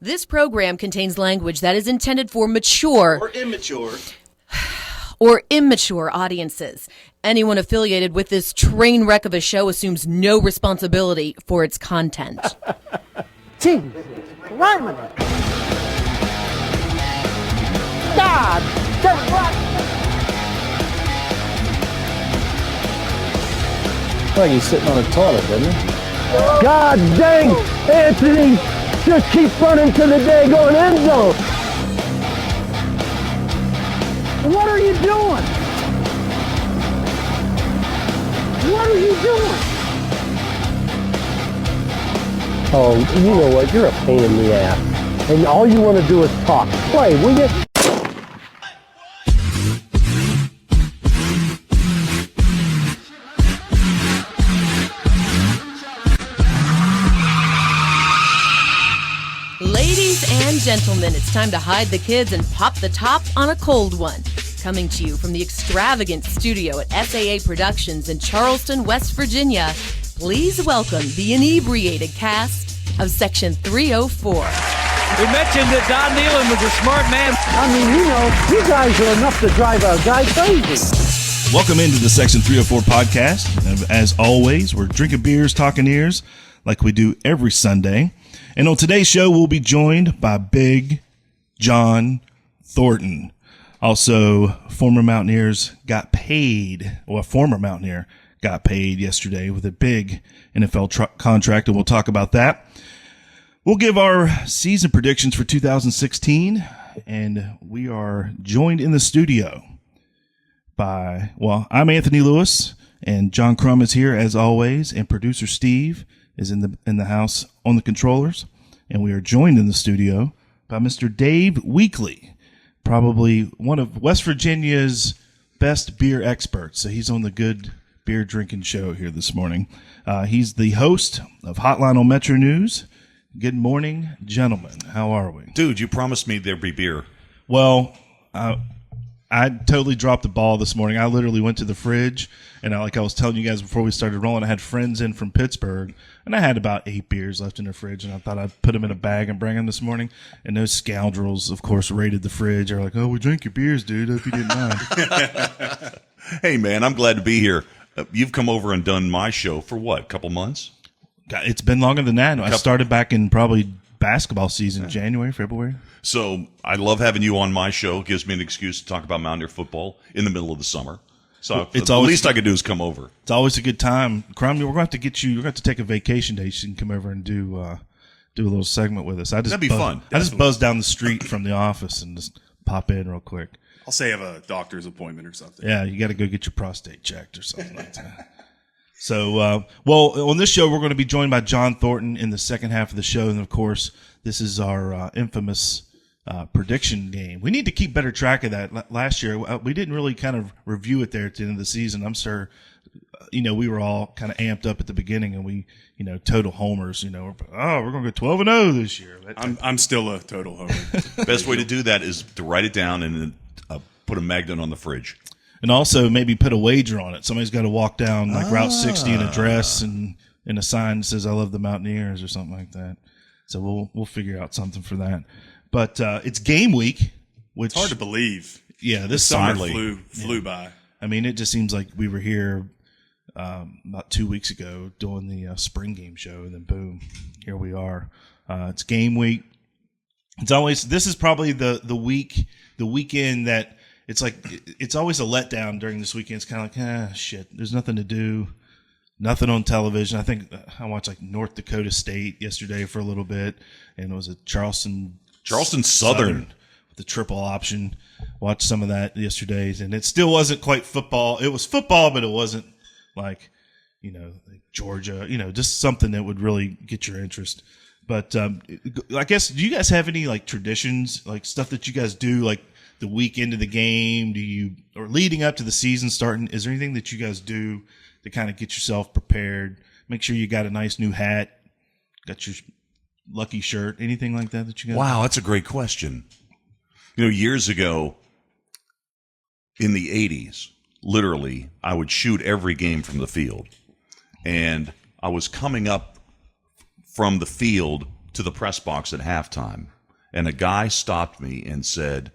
This program contains language that is intended for mature or immature audiences. Anyone affiliated with this train wreck of a show assumes no responsibility for its content. Jesus, rhyming it. God, that's right. Like he's sitting on a toilet, doesn't he? God dang, Anthony, just keep running to the daggone end zone. What are you doing? What are you doing? Oh, you know what? You're a pain in the ass. And all you want to do is talk. Play, will you? Ladies and gentlemen, it's time to hide the kids and pop the top on a cold one. Coming to you from the extravagant studio at SAA Productions in Charleston, West Virginia, please welcome the inebriated cast of Section 304. We mentioned that Don Nealon was a smart man. I mean, you know, you guys are enough to drive a guy crazy. Welcome into the Section 304 podcast. As always, we're drinking beers, talking ears, like we do every Sunday. And on today's show, we'll be joined by Big John Thornton. Also, former Mountaineers got paid, or a former Mountaineer got paid yesterday with a big NFL contract, and we'll talk about that. We'll give our season predictions for 2016, and we are joined in the studio by, well, I'm Anthony Lewis, and John Crum is here as always, and producer Steve is in the house on the controllers, and we are joined in the studio by Mr. Dave Weekly, probably one of West Virginia's best beer experts. So he's on the Good Beer Drinking Show here this morning. He's the host of Hotline on Metro News. Good morning, gentlemen. How are we? Dude, you promised me there'd be beer. Well, I totally dropped the ball this morning. I literally went to the fridge, and I was telling you guys before we started rolling, I had friends in from Pittsburgh, and I had about 8 beers left in the fridge, and I thought I'd put them in a bag and bring them this morning. And those scoundrels, of course, raided the fridge. They're like, "Oh, we drink your beers, dude, if you didn't mind." Hey, man, I'm glad to be here. You've come over and done my show for what, a couple months? God, it's been longer than that. I started back in probably basketball season, January, February. So I love having you on my show. It gives me an excuse to talk about Mountaineer football in the middle of the summer. So the least I could do is come over. It's always a good time. Crum, we're going to have to get you. We're going to have to take a vacation day so you can come over and do a little segment with us. That'd be fun. I just buzzed down the street from the office and just pop in real quick. I'll say I have a doctor's appointment or something. Yeah, you got to go get your prostate checked or something like that. So, well, on this show, we're going to be joined by John Thornton in the second half of the show. And, of course, this is our infamous prediction game. We need to keep better track of that. Last year, we didn't really kind of review it there at the end of the season. I'm sure, we were all kind of amped up at the beginning, and we, total homers. We're going to go 12-0 this year. I'm still a total homer. Best way to do that is to write it down and then put a magnet on the fridge. And also maybe put a wager on it. Somebody's got to walk down Route 60 in a dress and a sign that says "I love the Mountaineers" or something like that. So we'll figure out something for that. But it's game week, which it's hard to believe. Yeah, this summer flew by. I mean, it just seems like we were here about 2 weeks ago doing the spring game show, and then boom, here we are. It's game week. This is probably the weekend that. It's like it's always a letdown during this weekend. It's kind of like, shit, there's nothing to do, nothing on television. I think I watched North Dakota State yesterday for a little bit, and it was a Charleston Southern with the triple option. Watched some of that yesterday, and it still wasn't quite football. It was football, but it wasn't like Georgia, just something that would really get your interest. But I guess, do you guys have any traditions, stuff that you guys do the week into the game, or leading up to the season starting? Is there anything that you guys do to kind of get yourself prepared? Make sure you got a nice new hat, got your lucky shirt, anything like that you guys do? Wow, that's a great question. Years ago in the 80s, literally, I would shoot every game from the field. And I was coming up from the field to the press box at halftime, and a guy stopped me and said,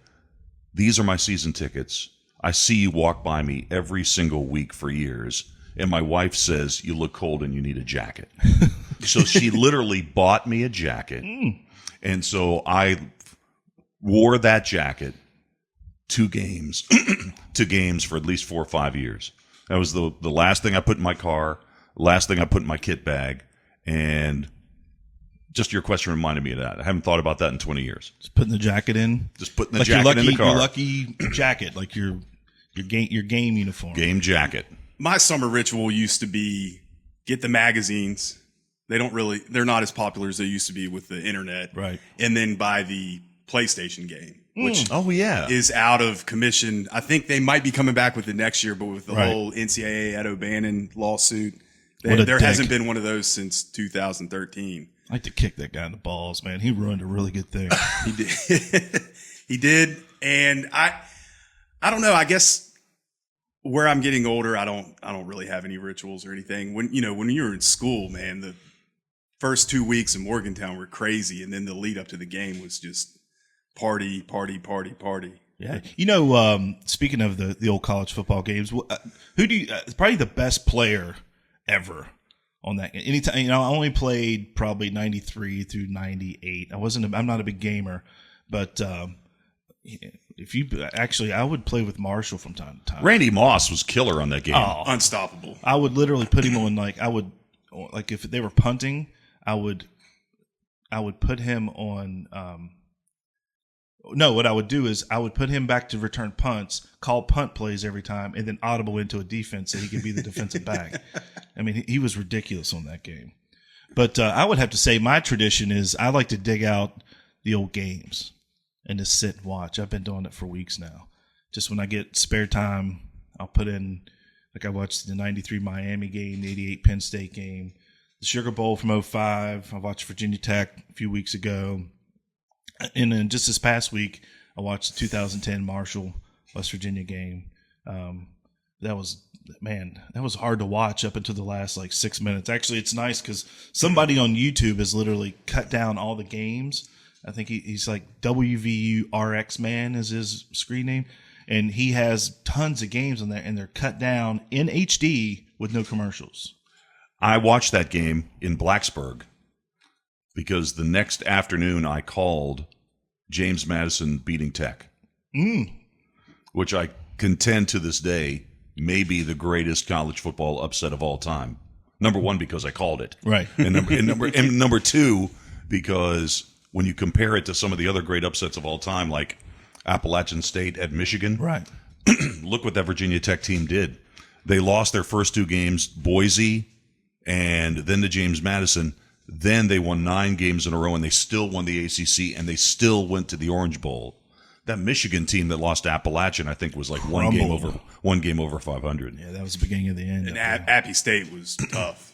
"These are my season tickets. I see you walk by me every single week for years, and my wife says you look cold and you need a jacket." So she literally bought me a jacket, and so I wore that jacket to games for at least 4 or 5 years. That was the last thing I put in my car, last thing I put in my kit bag, and just your question reminded me of that. I haven't thought about that in 20 years. Just putting the jacket in. Just putting the jacket in the car. Your lucky jacket, like your game uniform. Game jacket. My summer ritual used to be get the magazines. They're not as popular as they used to be with the internet. Right. And then buy the PlayStation game, which is out of commission. I think they might be coming back with it next year, but with the whole NCAA Ed O'Bannon lawsuit, there hasn't been one of those since 2013. I like to kick that guy in the balls, man. He ruined a really good thing. He did. He did. And I don't know. I guess where I'm getting older, I don't really have any rituals or anything. When you were in school, man, the first 2 weeks in Morgantown were crazy, and then the lead up to the game was just party, party, party, party. Yeah. Speaking of the old college football games, who do you probably the best player ever on that? Anytime, I only played probably 93 through 98. I'm not a big gamer, but if you actually, I would play with Marshall from time to time. Randy Moss was killer on that game. Oh, unstoppable. I would literally put him on if they were punting, I would put him on. What I would do is I would put him back to return punts, call punt plays every time, and then audible into a defense so he could be the defensive back. I mean, he was ridiculous on that game. But I would have to say my tradition is I like to dig out the old games and just sit and watch. I've been doing it for weeks now. Just when I get spare time, I'll put in, like I watched the 93 Miami game, the 88 Penn State game, the Sugar Bowl from 2005. I watched Virginia Tech a few weeks ago. And then just this past week, I watched the 2010 Marshall West Virginia game. That was hard to watch up until the last 6 minutes. Actually, it's nice because somebody on YouTube has literally cut down all the games. I think he's like WVURX Man is his screen name, and he has tons of games on there, and they're cut down in HD with no commercials. I watched that game in Blacksburg because the next afternoon I called James Madison beating Tech, which I contend to this day may be the greatest college football upset of all time. Number one, because I called it. Right. And number two, because when you compare it to some of the other great upsets of all time, like Appalachian State at Michigan, right? Look what that Virginia Tech team did. They lost their first two games, Boise and then to James Madison. Then they won 9 games in a row, and they still won the ACC, and they still went to the Orange Bowl. That Michigan team that lost to Appalachian, I think, was like one game over 500. Yeah, that was the beginning of the end. And Appy State was tough.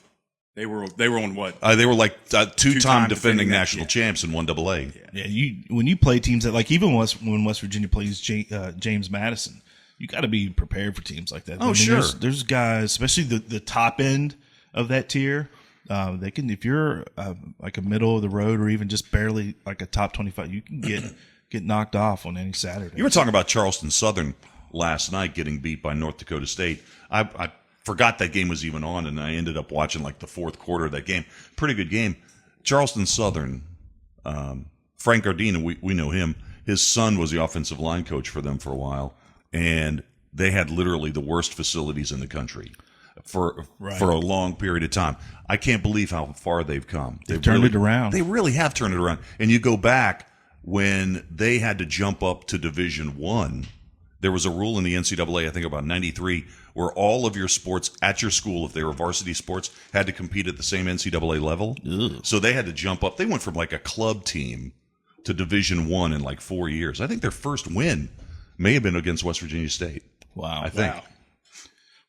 They were on what? They were like two-time defending national champs in 1AA. Yeah, when you play teams that even when West Virginia plays James Madison, you got to be prepared for teams like that. Oh, sure. There's guys, especially the top end of that tier. They can, if you're like a middle of the road or even just barely like a top 25, you can get knocked off on any Saturday. You were talking about Charleston Southern last night getting beat by North Dakota State. I forgot that game was even on, and I ended up watching like the fourth quarter of that game. Pretty good game. Charleston Southern, Frank Gardina, we know him. His son was the offensive line coach for them for a while, and they had literally the worst facilities in the country for a long period of time. I can't believe how far they've come. They've turned it around. They really have turned it around. And you go back when they had to jump up to Division I, there was a rule in the NCAA, I think about 93, where all of your sports at your school, if they were varsity sports, had to compete at the same NCAA level. Ugh. So they had to jump up. They went from like a club team to Division I in like 4 years. I think their first win may have been against West Virginia State. Wow. I think. Wow.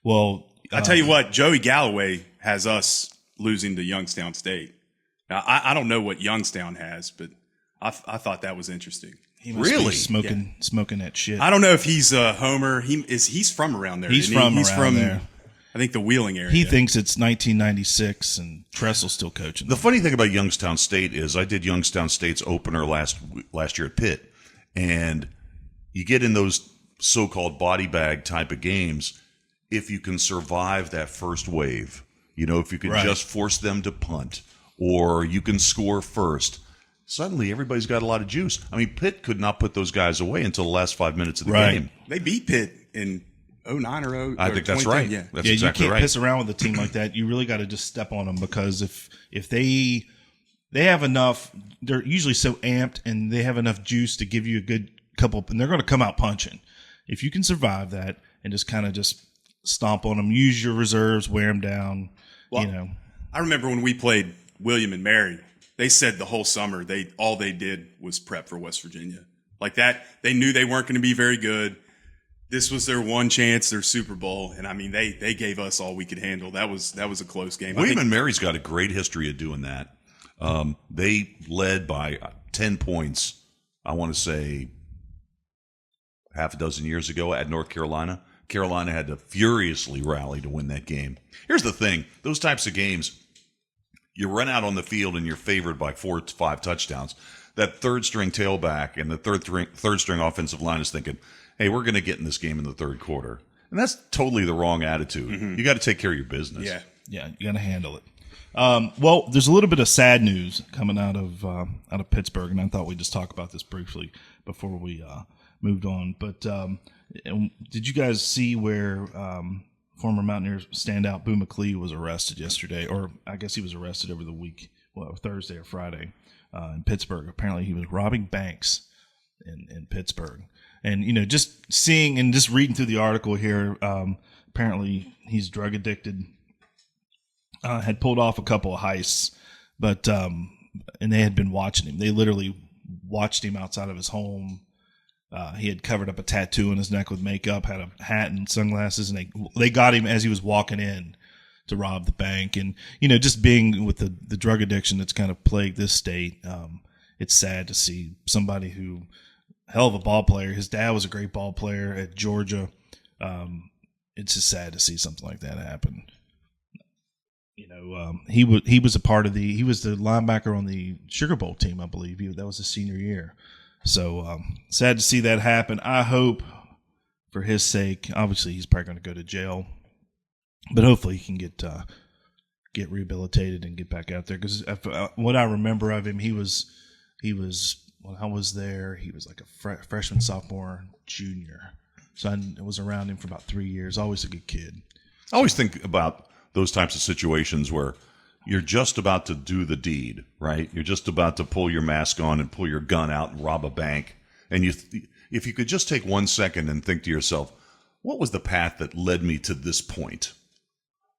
Well, I tell you what, Joey Galloway has us losing to Youngstown State. Now, I don't know what Youngstown has, but I thought that was interesting. He must be smoking that shit. I don't know if he's a homer. He's from around there. He's from there. I think the Wheeling area. He thinks it's 1996 and Tressel's still coaching. The funny thing about Youngstown State is I did Youngstown State's opener last year at Pitt, and you get in those so-called body bag type of games if you can survive that first wave. If you can just force them to punt or you can score first, suddenly everybody's got a lot of juice. I mean, Pitt could not put those guys away until the last 5 minutes of the game. They beat Pitt in 09 or 0. I think that's right. Yeah, that's exactly you can't right. piss around with a team like that. You really got to just step on them, because if they have enough, they're usually so amped and they have enough juice to give you a good couple, and they're going to come out punching. If you can survive that and just kind of just stomp on them, use your reserves, wear them down. Well, I remember when we played William and Mary, they said the whole summer all they did was prep for West Virginia. Like that, they knew they weren't going to be very good. This was their one chance, their Super Bowl, and I mean they gave us all we could handle. That was a close game. William and Mary's got a great history of doing that. They led by 10 points, I want to say, half a dozen years ago at North Carolina. Carolina had to furiously rally to win that game. Here's the thing. Those types of games, you run out on the field and you're favored by 4 to 5 touchdowns. That third-string tailback and the third-string offensive line is thinking, hey, we're going to get in this game in the third quarter. And that's totally the wrong attitude. Mm-hmm. You got to take care of your business. Yeah, you got to handle it. Well, there's a little bit of sad news coming out of Pittsburgh, and I thought we'd just talk about this briefly before we moved on. But did you guys see where former Mountaineers standout Boo McLeod was arrested yesterday? Or I guess he was arrested over the week, Thursday or Friday in Pittsburgh. Apparently he was robbing banks in Pittsburgh. And, just seeing and just reading through the article here, apparently he's drug addicted, had pulled off a couple of heists, but and they had been watching him. They literally watched him outside of his home. He had covered up a tattoo on his neck with makeup, had a hat and sunglasses, and they got him as he was walking in to rob the bank. And, just being with the drug addiction that's kind of plagued this state, it's sad to see somebody who, hell of a ball player. His dad was a great ball player at Georgia. It's just sad to see something like that happen. He was a part of he was the linebacker on the Sugar Bowl team, I believe. That was his senior year. So sad to see that happen. I hope for his sake, obviously he's probably going to go to jail, but hopefully he can get rehabilitated and get back out there. Because what I remember of him, he was when I was there, he was like a freshman, sophomore, junior. So I was around him for about 3 years. Always a good kid. I always think about those types of situations where you're just about to do the deed, right? You're just about to pull your mask on and pull your gun out and rob a bank. And if you could just take 1 second and think to yourself, what was the path that led me to this point?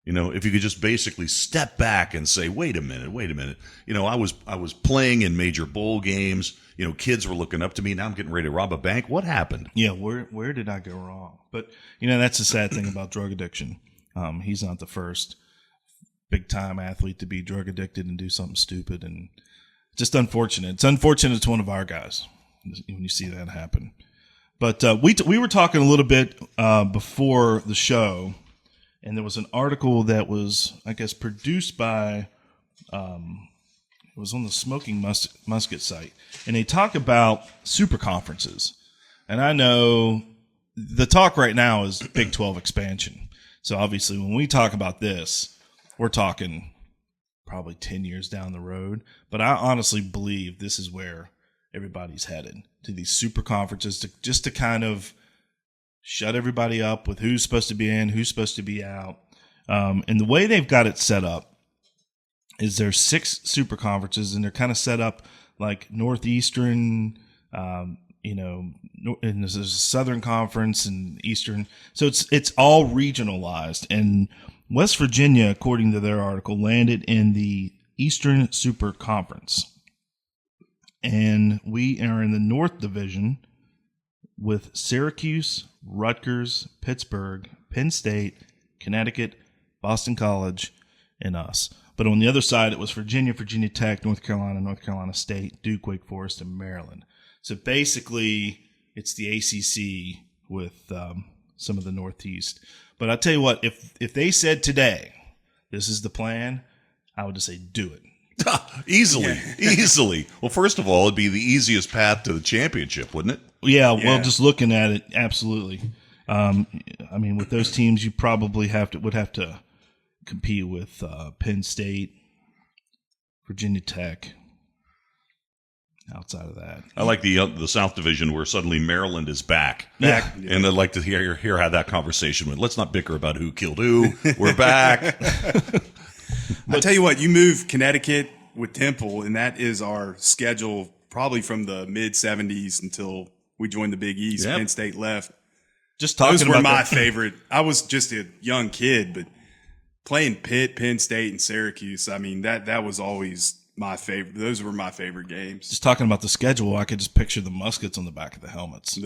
If you could just basically step back and say, wait a minute. I was playing in major bowl games. Kids were looking up to me. Now I'm getting ready to rob a bank. What happened? Yeah, where did I go wrong? But, that's the sad thing about drug addiction. He's not the first big-time athlete to be drug addicted and do something stupid. And just unfortunate. It's unfortunate it's one of our guys when you see that happen. But we were talking a little bit before the show, and there was an article that was, I guess, produced by it was on the Smoking Musket site, and they talk about super conferences. And I know the talk right now is Big 12 expansion. So obviously when we talk about this, we're talking probably 10 years down the road. But I honestly believe this is where everybody's headed, to these super conferences, just to kind of shut everybody up with who's supposed to be in, who's supposed to be out. And the way they've got it set up is there's 6 super conferences, and they're kind of set up like Northeastern, and there's a Southern Conference and Eastern. So it's all regionalized. And West Virginia, according to their article, landed in the Eastern Super Conference. And we are in the North Division with Syracuse, Rutgers, Pittsburgh, Penn State, Connecticut, Boston College, and us. But on the other side, it was Virginia, Virginia Tech, North Carolina State, Duke, Wake Forest, and Maryland. So basically, it's the ACC with some of the Northeast. But I tell you what, if they said today, this is the plan, I would just say do it. Easily. Well, first of all, it'd be the easiest path to the championship, wouldn't it? Yeah, well, just looking at it, absolutely. I mean, with those teams, you probably would have to compete with Penn State, Virginia Tech. Outside of that, I like the South Division where suddenly Maryland is back. And I'd like to hear how that conversation went. Let's not bicker about who killed who. We're back. I'll tell you what, you move Connecticut with Temple, and that is our schedule probably from the mid-'70s until we joined the Big East. Yep. Penn State left. Just talking Those were about my that. favorite. I was just a young kid, but playing Pitt, Penn State, and Syracuse, I mean, that was always my favorite. Those were my favorite games. Just talking about the schedule, I could just picture the muskets on the back of the helmets.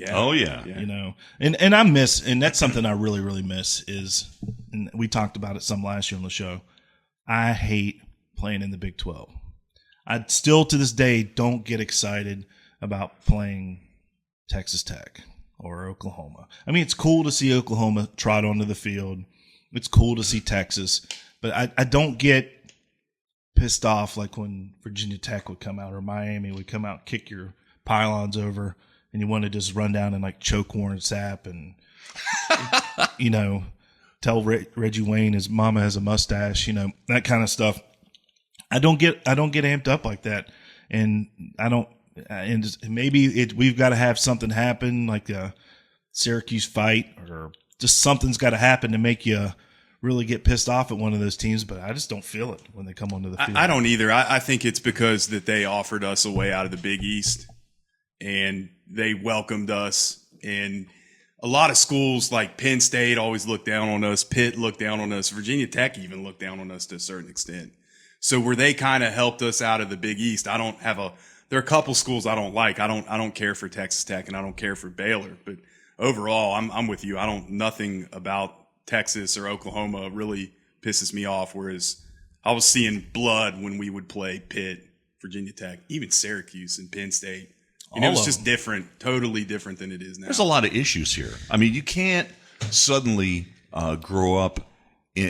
Oh, yeah. You know, and I miss, and that's something I really, really miss is, and we talked about it some last year on the show, I hate playing in the Big 12. I still to this day don't get excited about playing Texas Tech or Oklahoma. I mean, it's cool to see Oklahoma trot onto the field. It's cool to see Texas, but I don't get pissed off like when Virginia Tech would come out or Miami would come out, kick your pylons over, and you want to just run down and like choke Warren Sapp and, you know, tell Reggie Wayne his mama has a mustache, you know, that kind of stuff. I don't get amped up like that. And maybe we've got to have something happen like a Syracuse fight or just something's got to happen to make you really get pissed off at one of those teams, but I just don't feel it when they come onto the field. I don't either. I think it's because that they offered us a way out of the Big East and they welcomed us. And a lot of schools like Penn State always looked down on us. Pitt looked down on us. Virginia Tech even looked down on us to a certain extent. So where they kind of helped us out of the Big East, there are a couple schools I don't like. I don't care for Texas Tech and I don't care for Baylor, but overall, I'm with you. Nothing about Texas or Oklahoma really pisses me off, whereas I was seeing blood when we would play Pitt, Virginia Tech, even Syracuse and Penn State. And it was just different, totally different than it is now. There's a lot of issues here. I mean, you can't suddenly grow up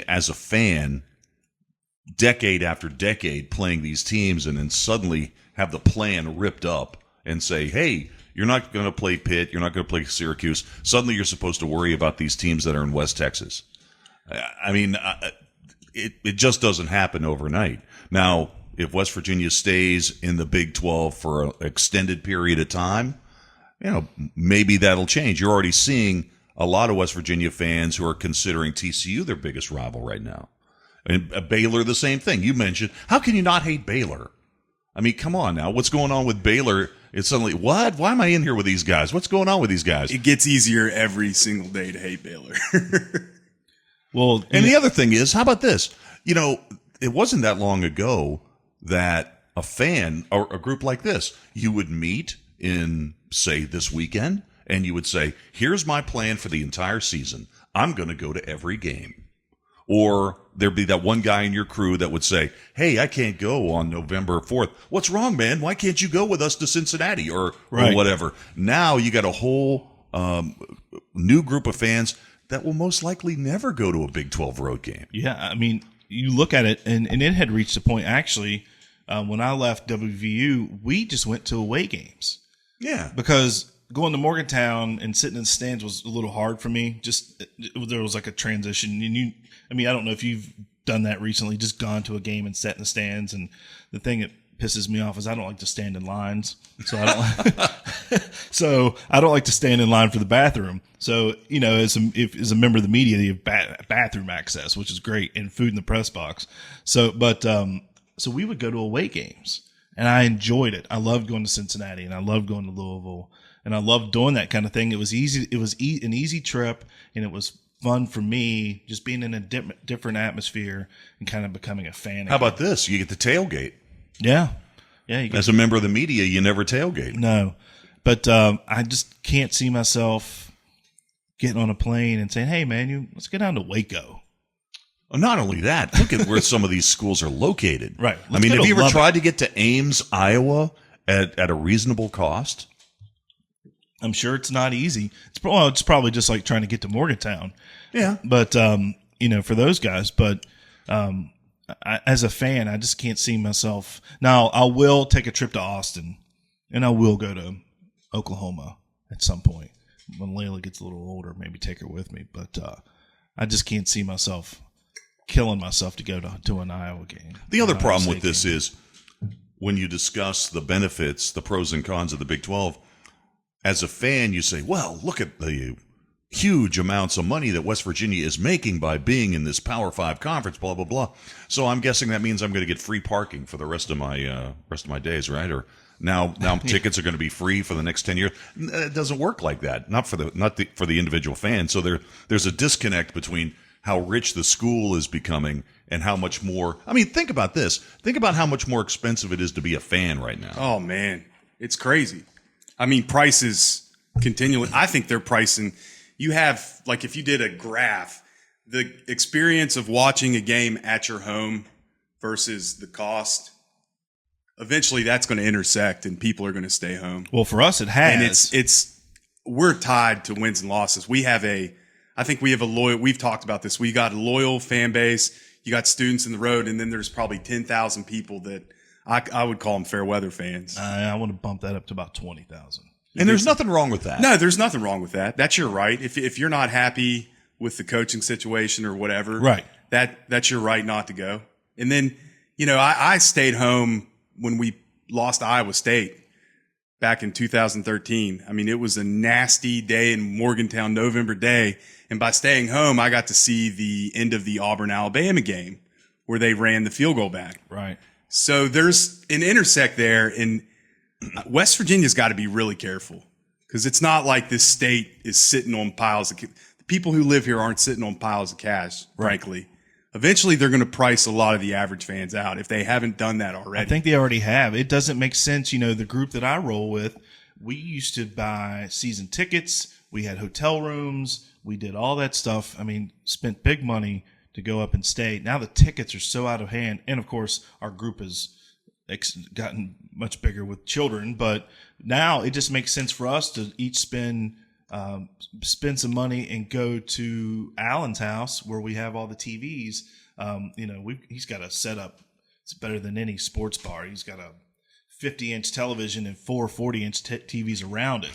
as a fan decade after decade playing these teams and then suddenly have the plan ripped up and say, hey, you're not going to play Pitt. You're not going to play Syracuse. Suddenly you're supposed to worry about these teams that are in West Texas. I mean, it just doesn't happen overnight. Now, if West Virginia stays in the Big 12 for an extended period of time, you know, maybe that'll change. You're already seeing a lot of West Virginia fans who are considering TCU their biggest rival right now. And Baylor, the same thing. You mentioned, how can you not hate Baylor? I mean, come on now. What's going on with Baylor? It's suddenly, what? Why am I in here with these guys? What's going on with these guys? It gets easier every single day to hate Baylor. Well, and the other thing is, how about this? You know, it wasn't that long ago that a fan or a group like this, you would meet in, say, this weekend, and you would say, here's my plan for the entire season. I'm going to go to every game. Or there'd be that one guy in your crew that would say, hey, I can't go on November 4th. What's wrong, man? Why can't you go with us to Cincinnati or whatever? Now you got a whole new group of fans that will most likely never go to a Big 12 road game. Yeah, I mean, you look at it, and it had reached a point, actually, when I left WVU, we just went to away games. Yeah. Because going to Morgantown and sitting in the stands was a little hard for me. There was like a transition. And I don't know if you've done that recently, just gone to a game and sat in the stands. And the thing that pisses me off is I don't like to stand in lines. So I don't like to stand in line for the bathroom. So, you know, as a member of the media, you have bathroom access, which is great, and food in the press box. So we would go to away games, and I enjoyed it. I loved going to Cincinnati, and I loved going to Louisville, and I loved doing that kind of thing. It was easy. It was an easy trip, and it was fun for me just being in a different atmosphere and kind of becoming a fan. How about this? You get to tailgate. Yeah. As a member of the media, you never tailgate. No, but I just can't see myself getting on a plane and saying, hey, man, let's get down to Waco. Not only that, look at where some of these schools are located. Right. I mean, have you ever tried to get to Ames, Iowa at a reasonable cost? I'm sure it's not easy. It's probably just like trying to get to Morgantown. Yeah. But, for those guys. But as a fan, I just can't see myself. Now, I will take a trip to Austin, and I will go to Oklahoma at some point. When Layla gets a little older, maybe take her with me. But I just can't see myself killing myself to go to an Iowa game. The other problem with this is when you discuss the benefits, the pros and cons of the Big 12, as a fan, you say, well, look at the huge amounts of money that West Virginia is making by being in this Power 5 conference, blah, blah, blah. So I'm guessing that means I'm going to get free parking for the rest of my days, right? Or now tickets are going to be free for the next 10 years. It doesn't work like that. Not for the individual fan. So there's a disconnect between how rich the school is becoming and how much more. I mean, think about this. Think about how much more expensive it is to be a fan right now. Oh man, it's crazy. I mean, prices continually. I think they're pricing. You have, like, if you did a graph, the experience of watching a game at your home versus the cost, eventually that's going to intersect and people are going to stay home. Well, for us, it has. And we're tied to wins and losses. I think we have a loyal, we've talked about this. We got a loyal fan base. You got students in the road, and then there's probably 10,000 people that I would call them fair weather fans. I want to bump that up to about 20,000. And there's nothing wrong with that. No, there's nothing wrong with that. That's your right. If you're not happy with the coaching situation or whatever, right, that's your right not to go. And then, I stayed home when we lost Iowa State back in 2013. I mean, it was a nasty day in Morgantown, November day. And by staying home, I got to see the end of the Auburn-Alabama game where they ran the field goal back. Right. So there's an intersect there, and West Virginia's got to be really careful because it's not like this state is sitting on piles of the people who live here aren't sitting on piles of cash, frankly. Eventually, they're going to price a lot of the average fans out if they haven't done that already. I think they already have. It doesn't make sense. The group that I roll with, we used to buy season tickets. We had hotel rooms. We did all that stuff. I mean, spent big money to go up and stay. Now the tickets are so out of hand. And, of course, our group has gotten much bigger with children. But now it just makes sense for us to each spend some money and go to Alan's house where we have all the TVs. He's got a setup. It's better than any sports bar. He's got a 50-inch television and 4 40-inch TVs around it.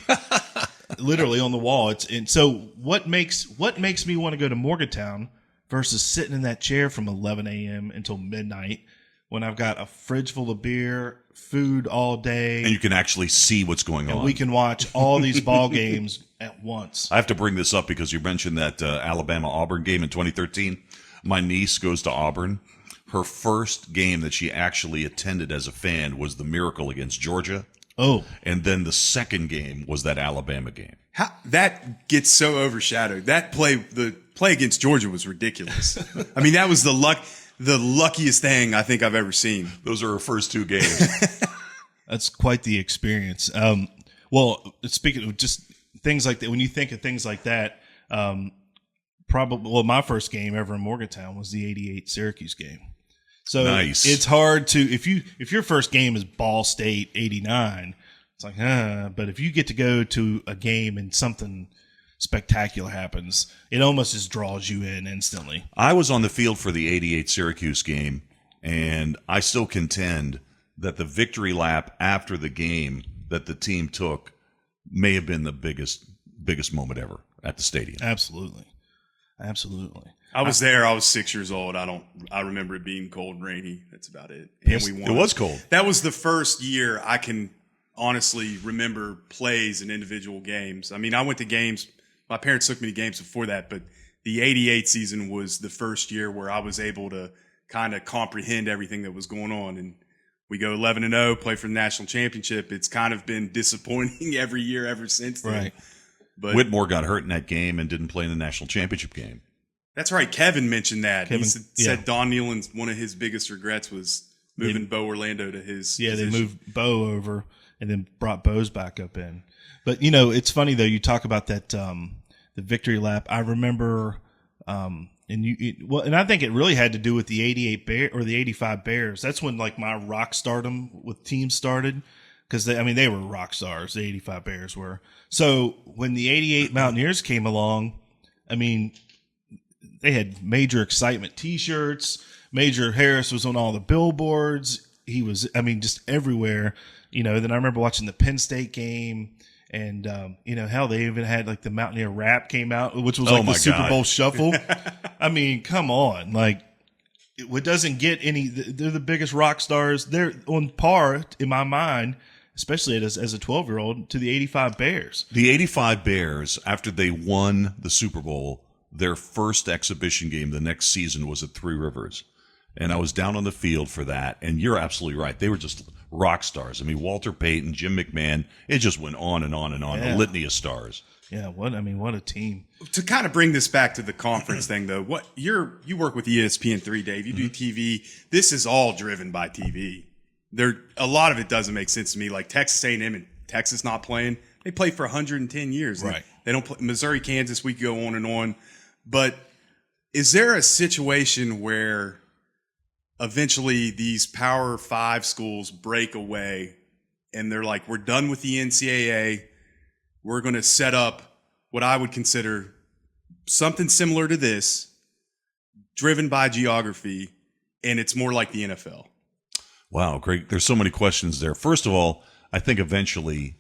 Literally on the wall. So what makes me want to go to Morgantown versus sitting in that chair from 11 a.m. until midnight when I've got a fridge full of beer, food all day, and you can actually see what's going on. We can watch all these ball games at once. I have to bring this up because you mentioned that Alabama-Auburn game in 2013. My niece goes to Auburn. Her first game that she actually attended as a fan was the Miracle against Georgia. Oh. And then the second game was that Alabama game. That gets so overshadowed. The play against Georgia was ridiculous. I mean, that was the luckiest thing I think I've ever seen. Those are her first 2 games. That's quite the experience. Well, speaking of just things like that, when you think of things like that, my first game ever in Morgantown was the '88 Syracuse game. So nice. It's hard to if your first game is Ball State '89, it's like but if you get to go to a game and something spectacular happens, it almost just draws you in instantly. I was on the field for the '88 Syracuse game, and I still contend that the victory lap after the game that the team took may have been the biggest moment ever at the stadium. Absolutely. I was there. I was 6 years old. I remember it being cold and rainy. That's about it. And we won. It was cold. That was the first year I can honestly remember plays in individual games. I mean, I went to games. My parents took me to games before that, but the '88 season was the first year where I was able to kind of comprehend everything that was going on. And we go 11-0, play for the national championship. It's kind of been disappointing every year ever since then. Right. But Whitmore got hurt in that game and didn't play in the national championship game. That's right. Kevin mentioned that. He said yeah. Don Nealon's one of his biggest regrets was moving Bo Orlando to his position. They moved Bo over and then brought Bo's back up in. But, it's funny, though, you talk about that the victory lap. I remember and I think it really had to do with the '88 or the '85 Bears. That's when like my rock stardom with teams started. because they were rock stars. The 85 Bears were. So when the 88 Mountaineers came along, they had major excitement T-shirts. Major Harris was on all the billboards. He was, just everywhere. Then I remember watching the Penn State game, and hell, they even had like the Mountaineer rap came out, which was like the Super Bowl shuffle. Come on, like it doesn't get any. They're the biggest rock stars. They're on par in my mind, especially as a 12-year-old, to the 85 Bears. The 85 Bears, after they won the Super Bowl, their first exhibition game the next season was at Three Rivers. And I was down on the field for that. And you're absolutely right. They were just rock stars. Walter Payton, Jim McMahon, it just went on and on and on. Yeah. A litany of stars. Yeah, what a team. To kind of bring this back to the conference thing, though, you work with ESPN3, Dave. You do TV. This is all driven by TV. A lot of it doesn't make sense to me. Like Texas A&M and Texas not playing. They play for 110 years. Right. They don't play. Missouri, Kansas, we could go on and on. But is there a situation where eventually these Power 5 schools break away and they're like, we're done with the NCAA. We're going to set up what I would consider something similar to this, driven by geography, and it's more like the NFL? Wow, great. There's so many questions there. First of all, I think eventually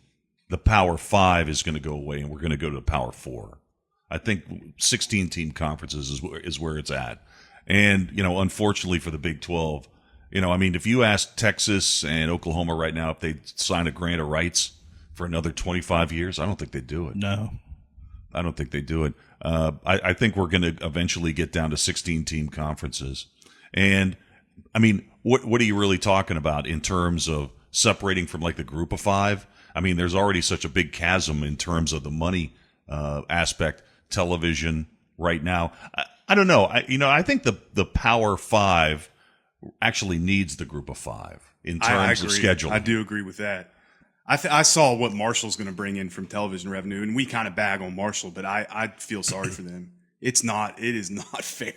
the Power 5 is going to go away and we're going to go to the Power 4. I think 16-team conferences is where it's at. And, unfortunately for the Big 12, if you ask Texas and Oklahoma right now if they'd sign a grant of rights for another 25 years, I don't think they'd do it. No. I don't think they'd do it. I think we're going to eventually get down to 16-team conferences. And, what are you really talking about in terms of separating from like the group of 5? There's already such a big chasm in terms of the money aspect, television right now. I don't know. I think the Power 5 actually needs the group of 5 in terms of scheduling. I do agree with that. I saw what Marshall's going to bring in from television revenue, and we kind of bag on Marshall, but I feel sorry for them. It is not fair.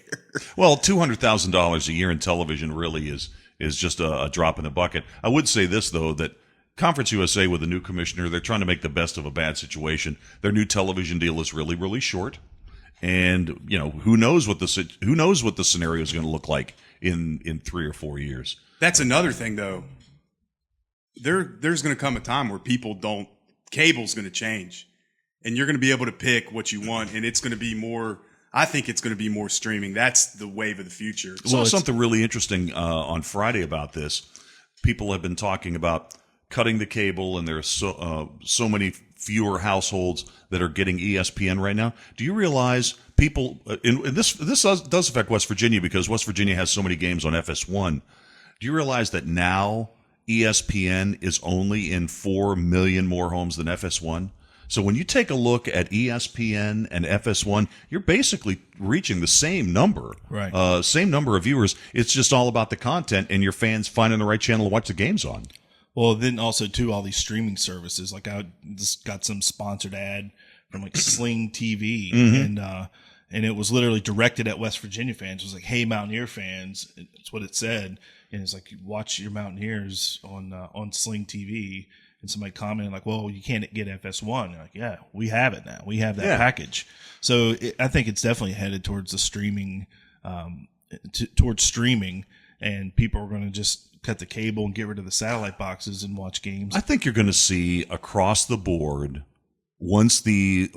Well, $200,000 a year in television really is just a drop in the bucket. I would say this, though, that Conference USA with a new commissioner, they're trying to make the best of a bad situation. Their new television deal is really, really short. And, who knows what the scenario is going to look like in 3 or 4 years. That's another thing, though. There's going to come a time where cable's going to change. And you're going to be able to pick what you want. And it's going to be more, I think it's going to be more streaming. That's the wave of the future. Well, something really interesting on Friday about this. People have been talking about cutting the cable, and there's so many fewer households that are getting ESPN right now. Do you realize people, and this does affect West Virginia because West Virginia has so many games on FS1. Do you realize that now ESPN is only in 4 million more homes than FS1? So when you take a look at ESPN and FS1, you're basically reaching the same number, right? Same number of viewers. It's just all about the content and your fans finding the right channel to watch the games on. Well, then also, too, all these streaming services. Like I just got some sponsored ad from like Sling TV, and it was literally directed at West Virginia fans. It was like, hey, Mountaineer fans. That's what it said. And it's like, watch your Mountaineers on Sling TV. And somebody commented like, well, you can't get FS1. Like, yeah, we have it now. We have that package. So I think it's definitely headed towards the streaming, towards streaming, and people are going to just cut the cable and get rid of the satellite boxes and watch games. I think you're going to see across the board, once these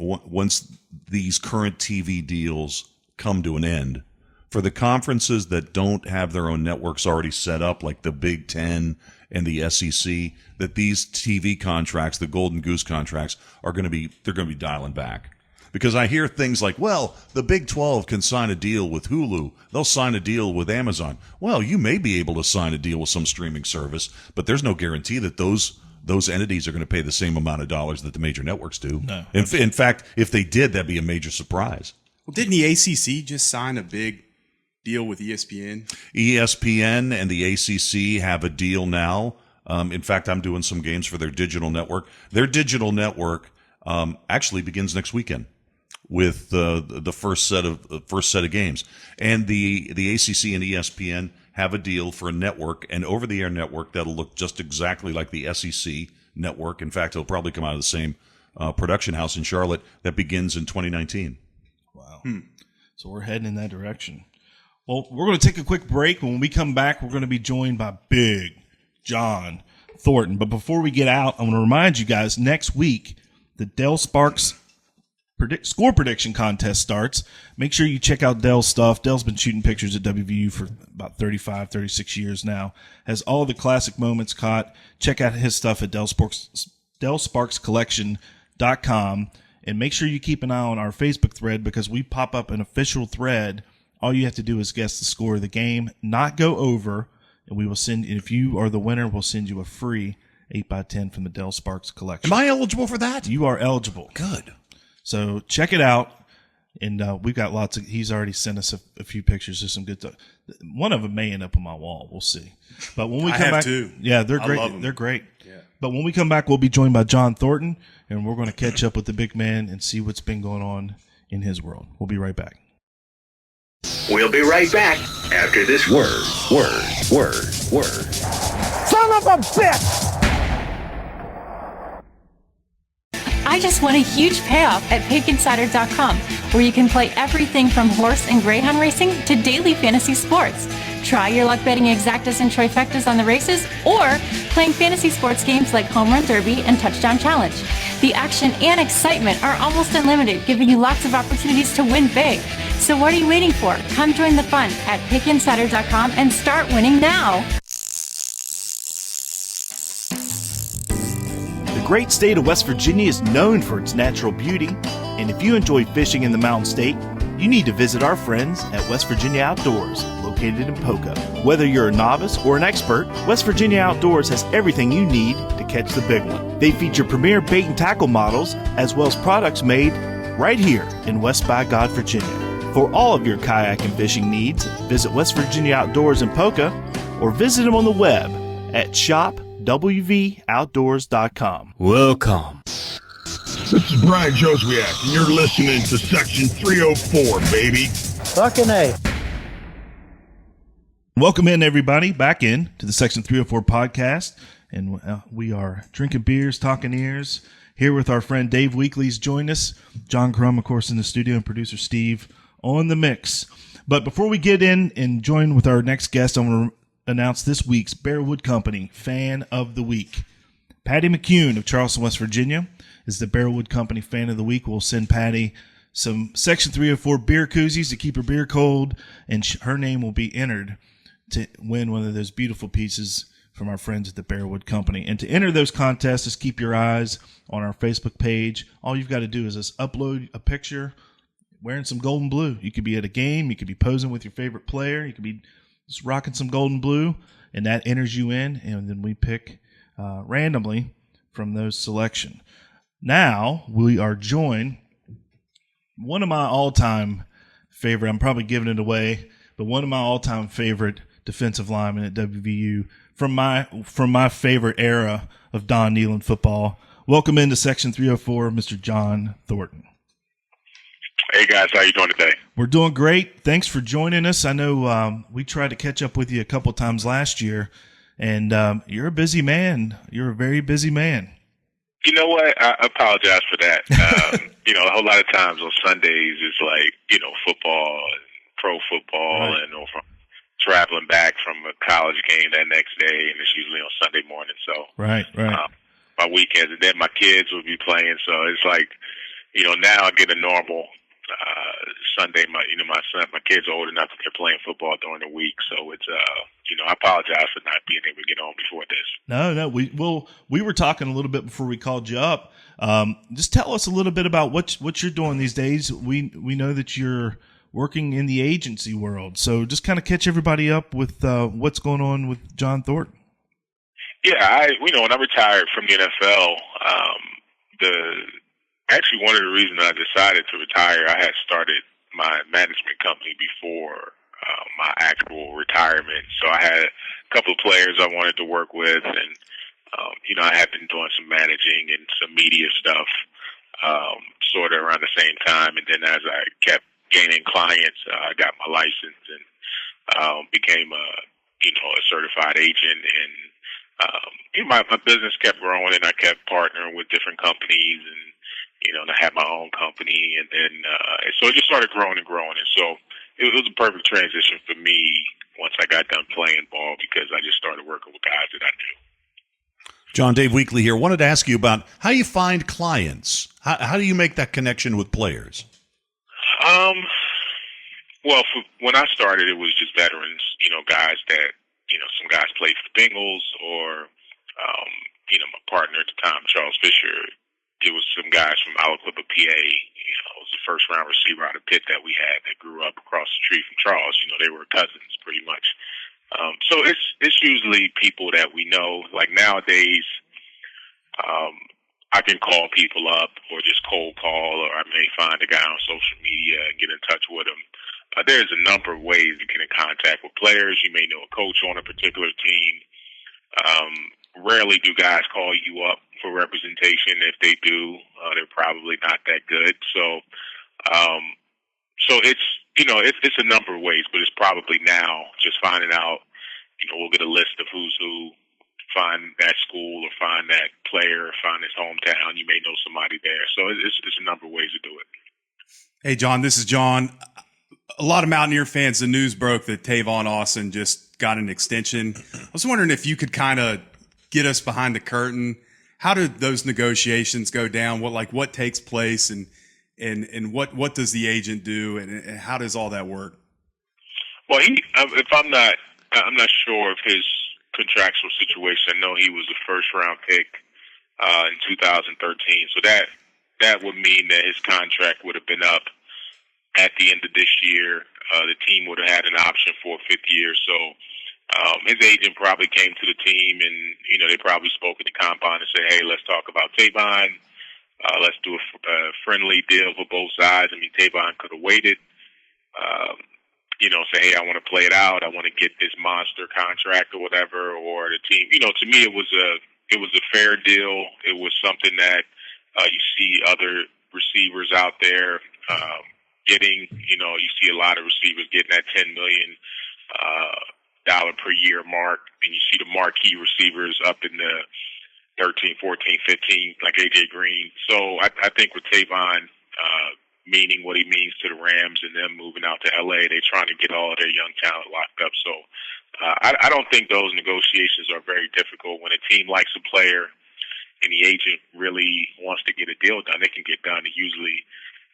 current TV deals come to an end, for the conferences that don't have their own networks already set up, like the Big Ten and the SEC, that these TV contracts, the Golden Goose contracts, they're going to be dialing back. Because I hear things like, well, the Big 12 can sign a deal with Hulu. They'll sign a deal with Amazon. Well, you may be able to sign a deal with some streaming service, but there's no guarantee that those entities are going to pay the same amount of dollars that the major networks do. No. In fact, if they did, that'd be a major surprise. Well, didn't the ACC just sign a big deal with ESPN? ESPN and the ACC have a deal now. In fact, I'm doing some games for their digital network. Their digital network actually begins next weekend with the first set of games, and the ACC and ESPN have a deal for a network, an over-the-air network that'll look just exactly like the SEC network. In fact, it'll probably come out of the same production house in Charlotte that begins in 2019. Wow. So we're heading in that direction. Well, we're going to take a quick break. When we come back, we're going to be joined by Big John Thornton. But before we get out, I want to remind you guys, next week, the Dell Sparks score prediction contest starts. Make sure you check out Dell's stuff. Dell's been shooting pictures at WVU for about 35, 36 years now. Has all the classic moments caught. Check out his stuff at DellSparksCollection.com. And make sure you keep an eye on our Facebook thread because we pop up an official thread. All you have to do is guess the score of the game, not go over, and we will send, if you are the winner, we'll send you a free 8x10 from the Dell Sparks collection. Am I eligible for that? You are eligible. Good. So check it out. And we've got lots of, he's already sent us a few pictures of some good stuff. One of them may end up on my wall. We'll see. But when we come back, yeah, they're great. They're great. Yeah. But when we come back, we'll be joined by John Thornton, and we're going to catch up with the big man and see what's been going on in his world. We'll be right back. We'll be right back after this word. Son of a bitch! I just won a huge payoff at pickinsider.com, where you can play everything from horse and greyhound racing to daily fantasy sports. Try your luck betting exactas and trifectas on the races, or playing fantasy sports games like Home Run Derby and Touchdown Challenge. The action and excitement are almost unlimited, giving you lots of opportunities to win big. So what are you waiting for? Come join the fun at pickinsider.com and start winning now. The great state of West Virginia is known for its natural beauty, and if you enjoy fishing in the Mountain State, you need to visit our friends at West Virginia Outdoors, located in Poca. Whether you're a novice or an expert, West Virginia Outdoors has everything you need to catch the big one. They feature premier bait and tackle models, as well as products made right here in West by God, Virginia. For all of your kayak and fishing needs, visit West Virginia Outdoors in Poca, or visit them on the web at shopwvoutdoors.com. Welcome. This is Brian Joswiak, and you're listening to Section 304, baby. Fucking A. Welcome in, everybody, back in to the Section 304 podcast. And we are drinking beers, talking ears, here with our friend Dave Weekly's joined us. John Crum, of course, in the studio, and producer Steve on the mix. But before we get in and join with our next guest, I want to announce this week's Bearwood Company Fan of the Week. Patty McCune of Charleston, West Virginia is the Bearwood Company Fan of the Week. We'll send Patty some Section 304 beer koozies to keep her beer cold, and her name will be entered to win one of those beautiful pieces from our friends at the Bearwood Company. And to enter those contests, just keep your eyes on our Facebook page. All you've got to do is just upload a picture wearing some gold and blue. You could be at a game. You could be posing with your favorite player. You could be just rocking some gold and blue, and that enters you in, and then we pick randomly from those selection. Now we are joined, one of my all-time favorite, I'm probably giving it away, but one of my all-time favorite defensive linemen at WVU from my favorite era of Don Nehlen football. Welcome into Section 304, Mr. John Thornton. Hey, guys. How you doing today? We're doing great. Thanks for joining us. I know we tried to catch up with you a couple times last year, and you're a busy man. You're a very busy man. You know what? I apologize for that. A whole lot of times on Sundays it's like, football and pro football, right. And from traveling back from a college game that next day, and it's usually on Sunday morning. So right. My weekends, and then my kids will be playing. So it's like, now I get a normal Sunday. My kids are old enough that they're playing football during the week. So it's I apologize for not being able to get on before this. No, we were talking a little bit before we called you up. Just tell us a little bit about what you're doing these days. We know that you're working in the agency world, so just kind of catch everybody up with what's going on with John Thornton. Yeah, when I retired from the NFL, actually one of the reasons I decided to retire, I had started my management company before my actual retirement. So I had a couple of players I wanted to work with, and I had been doing some managing and some media stuff sort of around the same time. And then as I kept gaining clients, I got my license and became a certified agent, and my business kept growing, and I kept partnering with different companies, and I had my own company, and then so it just started growing and growing, and so it was a perfect transition for me once I got done playing ball because I just started working with guys that I knew. John, Dave Weekley here. Wanted to ask you about how you find clients. How do you make that connection with players? Well, when I started, it was just veterans, guys that, some guys played for the Bengals or, my partner at the time, Charles Fisher. It was some guys from Aliquippa, PA. It was the first round receiver out of Pitt that we had that grew up across the street from Charles. They were cousins pretty much. So it's usually people that we know. Like nowadays, I can call people up or just cold call, or I may find a guy on social media and get in touch with him. There's a number of ways to get in contact with players. You may know a coach on a particular team. Rarely do guys call you up for representation. If they do, they're probably not that good. So it's a number of ways, but it's probably now just finding out. We'll get a list of who's who. Find that school or find that player, find his hometown. You may know somebody there. So it's a number of ways to do it. Hey, John, this is John. A lot of Mountaineer fans, the news broke that Tavon Austin just got an extension. I was wondering if you could kind of get us behind the curtain. How do those negotiations go down? What takes place and what does the agent do and how does all that work? Well, I'm not sure of his contractual situation. I know he was a first round pick in 2013, so that would mean that his contract would have been up at the end of this year. The team would have had an option for a fifth year. So his agent probably came to the team and, they probably spoke at the combine and said, hey, let's talk about Tavon. Let's do a friendly deal for both sides. I mean, Tavon could have waited, say, hey, I want to play it out. I want to get this monster contract or whatever, or the team, to me, it was a fair deal. It was something that you see other receivers out there getting, you see a lot of receivers getting that $10 million per year mark, and you see the marquee receivers up in the 13, 14, 15, like AJ Green. So I think with Tavon, meaning what he means to the Rams and them moving out to LA, they're trying to get all of their young talent locked up. So I don't think those negotiations are very difficult. When a team likes a player and the agent really wants to get a deal done, they can get done. And usually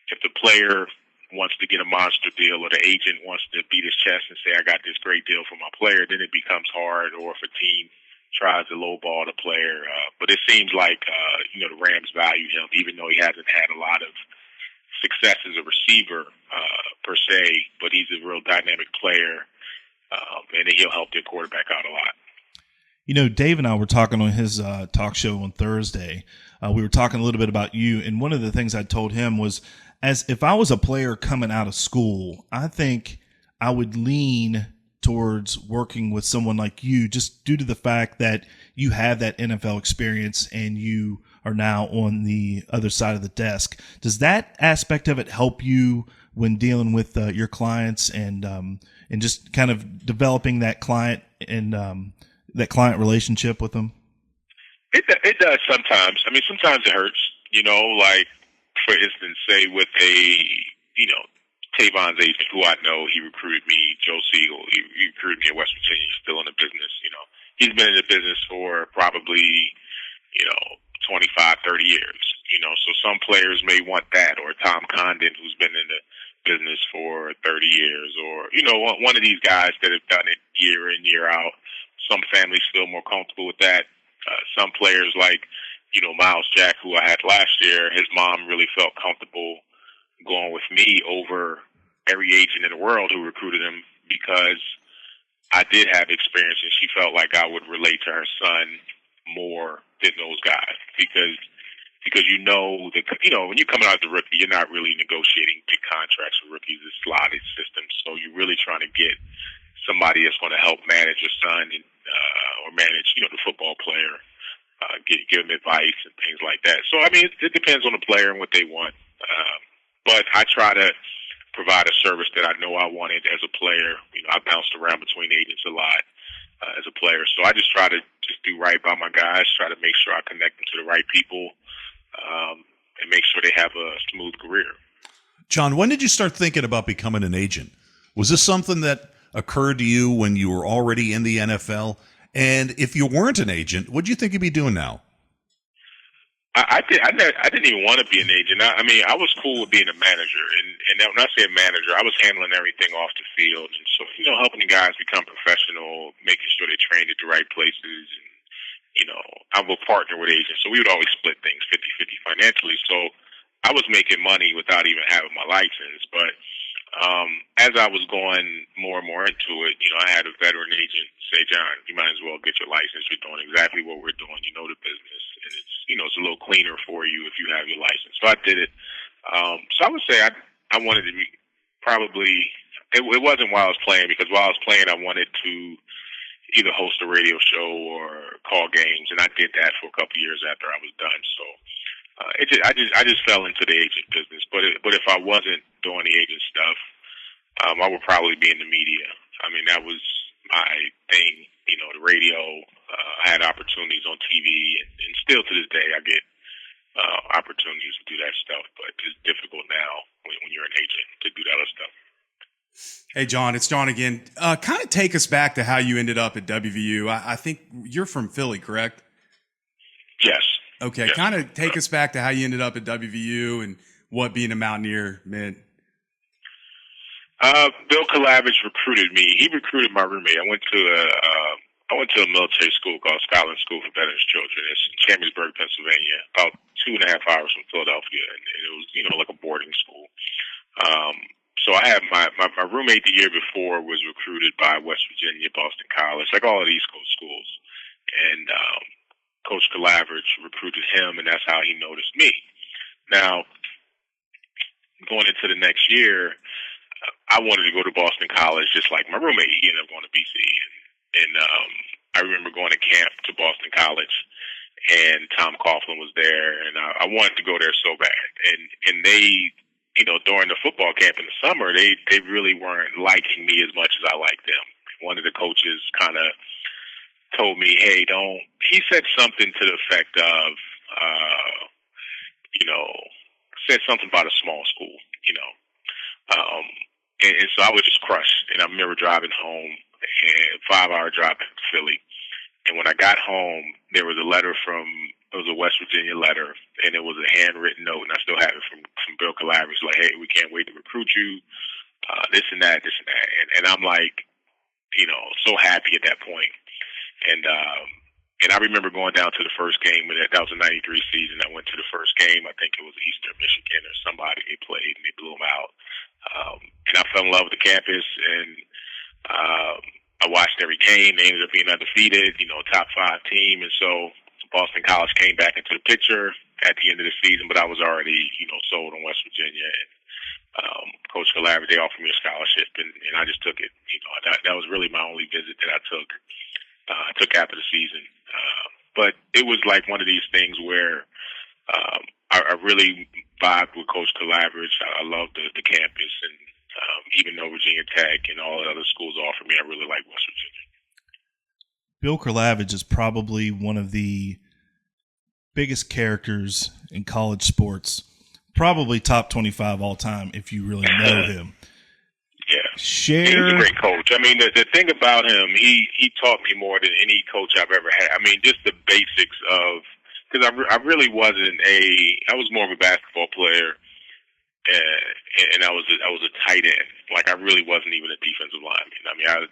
if the player wants to get a monster deal or the agent wants to beat his chest and say, I got this great deal for my player, then it becomes hard. Or if a team tries to lowball the player. But it seems like, the Rams value him, even though he hasn't had a lot of success as a receiver per se, but he's a real dynamic player, and he'll help their quarterback out a lot. Dave and I were talking on his talk show on Thursday. We were talking a little bit about you, and one of the things I told him was, as if I was a player coming out of school, I think I would lean towards working with someone like you, just due to the fact that you have that NFL experience and you are now on the other side of the desk. Does that aspect of it help you when dealing with your clients and just kind of developing that client and that client relationship with them? It does sometimes. I mean, sometimes it hurts. Like for instance, say with Tavon's agent, who I know, he recruited me, Joe Siegel. He recruited me in West Virginia. He's still in the business. He's been in the business for probably 25, 30 years. So some players may want that, or Tom Condon, who's been in the business for 30 years, or one of these guys that have done it year in, year out. Some families feel more comfortable with that. Some players like Miles Jack, who I had last year, his mom really felt comfortable going with me over every agent in the world who recruited him because I did have experience, and she felt like I would relate to her son more than those guys because when you're coming out as a rookie, you're not really negotiating big contracts with rookies. It's slotted systems, so you're really trying to get somebody that's going to help manage your son and or manage the football player, give them advice and things like that. So I mean, it depends on the player and what they want. But I try to provide a service that I know I wanted as a player. I bounced around between agents a lot. as a player. So I just try to just do right by my guys, try to make sure I connect them to the right people, and make sure they have a smooth career. John, when did you start thinking about becoming an agent? Was this something that occurred to you when you were already in the NFL? And if you weren't an agent, what do you think you'd be doing now? I didn't even want to be an agent. I mean, I was cool with being a manager, and when I say a manager, I was handling everything off the field, and so helping the guys become professional, making sure they trained at the right places, and I will partner with agents, so we would always split things 50-50 financially. So I was making money without even having my license, but as I was going more and more into it, I had a veteran agent say, "John, you might as well get your license. You're doing exactly what we're doing. You know the business, and it's a little cleaner for you if you have your license." So I did it. So I would say I wanted to be probably. It wasn't while I was playing, because while I was playing, I wanted to either host a radio show or call games, and I did that for a couple of years after I was done. So I just fell into the agent business. But if I wasn't doing the agent stuff, I would probably be in the media. I mean, that was my thing. The radio. I had opportunities on TV, and still to this day, I get opportunities to do that stuff. But it's difficult now when you're an agent to do that other stuff. Hey, John, it's John again. Kind of take us back to how you ended up at WVU. I think you're from Philly, correct? Yes. Okay, yes. Kind of take us back to how you ended up at WVU and what being a Mountaineer meant. Bill Kalavich recruited me. He recruited my roommate. I went to a military school called Scotland School for Veterans Children. It's in Chambersburg, Pennsylvania, about 2.5 hours from Philadelphia, and it was like a boarding school. So I had my roommate the year before was recruited by West Virginia, Boston College, like all of the East Coast schools, and Coach Kalavich recruited him, and that's how he noticed me. Now, going into the next year, I wanted to go to Boston College just like my roommate. He ended up going to BC, and I remember going to camp to Boston College, and Tom Coughlin was there, and I wanted to go there so bad, and they. During the football camp in the summer, they really weren't liking me as much as I liked them. One of the coaches kind of told me, "Hey, don't." He said something to the effect of, said something about a small school, and so I was just crushed. And I remember driving home, and 5-hour drive back to Philly. And when I got home, there was a letter it was a West Virginia letter, and it was a handwritten note, and I still have it from Bill Kalavich, like, "Hey, we can't wait to recruit you, this and that. And I'm like, so happy at that point. And I remember going down to the first game, and that was a '93 season. I went to the first game. I think it was Eastern Michigan or somebody they played, and they blew them out. And I fell in love with the campus, and I watched every game. They ended up being undefeated, top 5 team. And so Boston College came back into the picture at the end of the season, but I was already, sold on West Virginia. And Coach Kalavich, they offered me a scholarship, and I just took it. That was really my only visit that I took. I took after the season. But it was like one of these things where I really vibed with Coach Kalavich. I loved the campus, and even though Virginia Tech and all the other schools offered me, I really liked West Virginia. Bill Kalavich is probably one of the biggest characters in college sports, probably top 25 all time if you really know him. Yeah. He's a great coach. I mean, the thing about him, he taught me more than any coach I've ever had. I mean, just the basics of, because I really wasn't I was more of a basketball player, and I was a tight end. Like, I really wasn't even a defensive lineman. I mean, I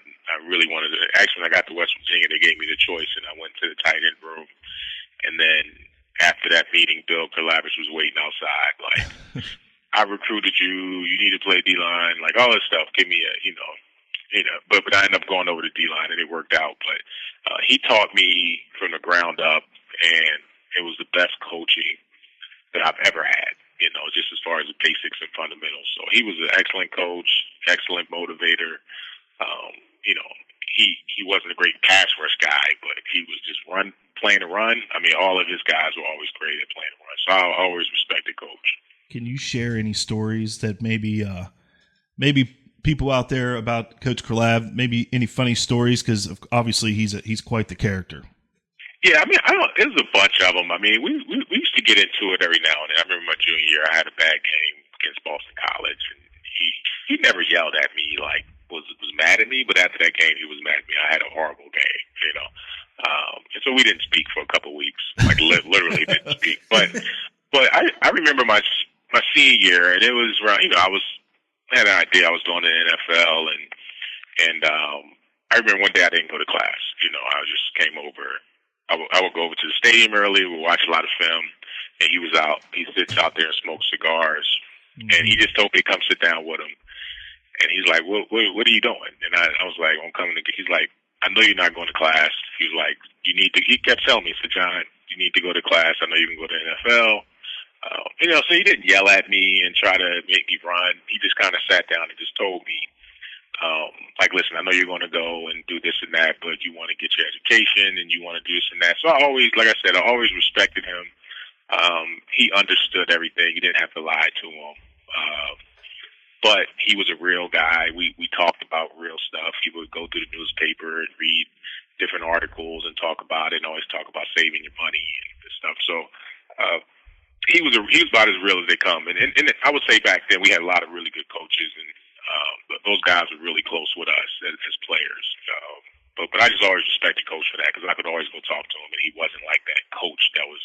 really wanted to. Actually, when I got to West Virginia, they gave me the choice, and I went to the tight end room. And then after that meeting, Bill Kalavich was waiting outside, like, "I recruited you. You need to play D-line," like all this stuff. Give me a, But I ended up going over to D-line, and it worked out. But he taught me from the ground up, and it was the best coaching that I've ever had. Just as far as the basics and fundamentals. So he was an excellent coach, excellent motivator. He wasn't a great pass rush guy, but he was just playing a run. I mean, all of his guys were always great at playing a run. So I always respected Coach. Can you share any stories that maybe people out there about Coach Kralav? Maybe any funny stories, because obviously he's quite the character. Yeah, I mean, there's a bunch of them. I mean, we used to get into it every now and then. I remember my junior year, I had a bad game against Boston College, and he never yelled at me, like was mad at me, but after that game, he was mad at me. I had a horrible game, and so we didn't speak for a couple of weeks, like literally didn't speak. But I remember my senior year, and it was around, I had an idea I was going to the NFL, and I remember one day I didn't go to class. I just came over. I would go over to the stadium early. We'd watch a lot of film, and he was out. He sits out there and smokes cigars, and he just told me to come sit down with him. And he's like, "What are you doing?" And I was like, "I'm coming to." He's like, "I know you're not going to class." He was like, "You need to." He kept telling me, "So John, you need to go to class. I know you can go to the NFL." So he didn't yell at me and try to make me run. He just kind of sat down and just told me, listen, I know you're going to go and do this and that, but you want to get your education and you want to do this and that. So I always respected him. He understood everything. You didn't have to lie to him. But he was a real guy. We talked about real stuff. He would go through the newspaper and read different articles and talk about it, and always talk about saving your money and stuff. So he was about as real as they come. And I would say back then we had a lot of really good coaches, and those guys were really close with us as players. But I just always respected Coach for that, because I could always go talk to him, and he wasn't like that coach that was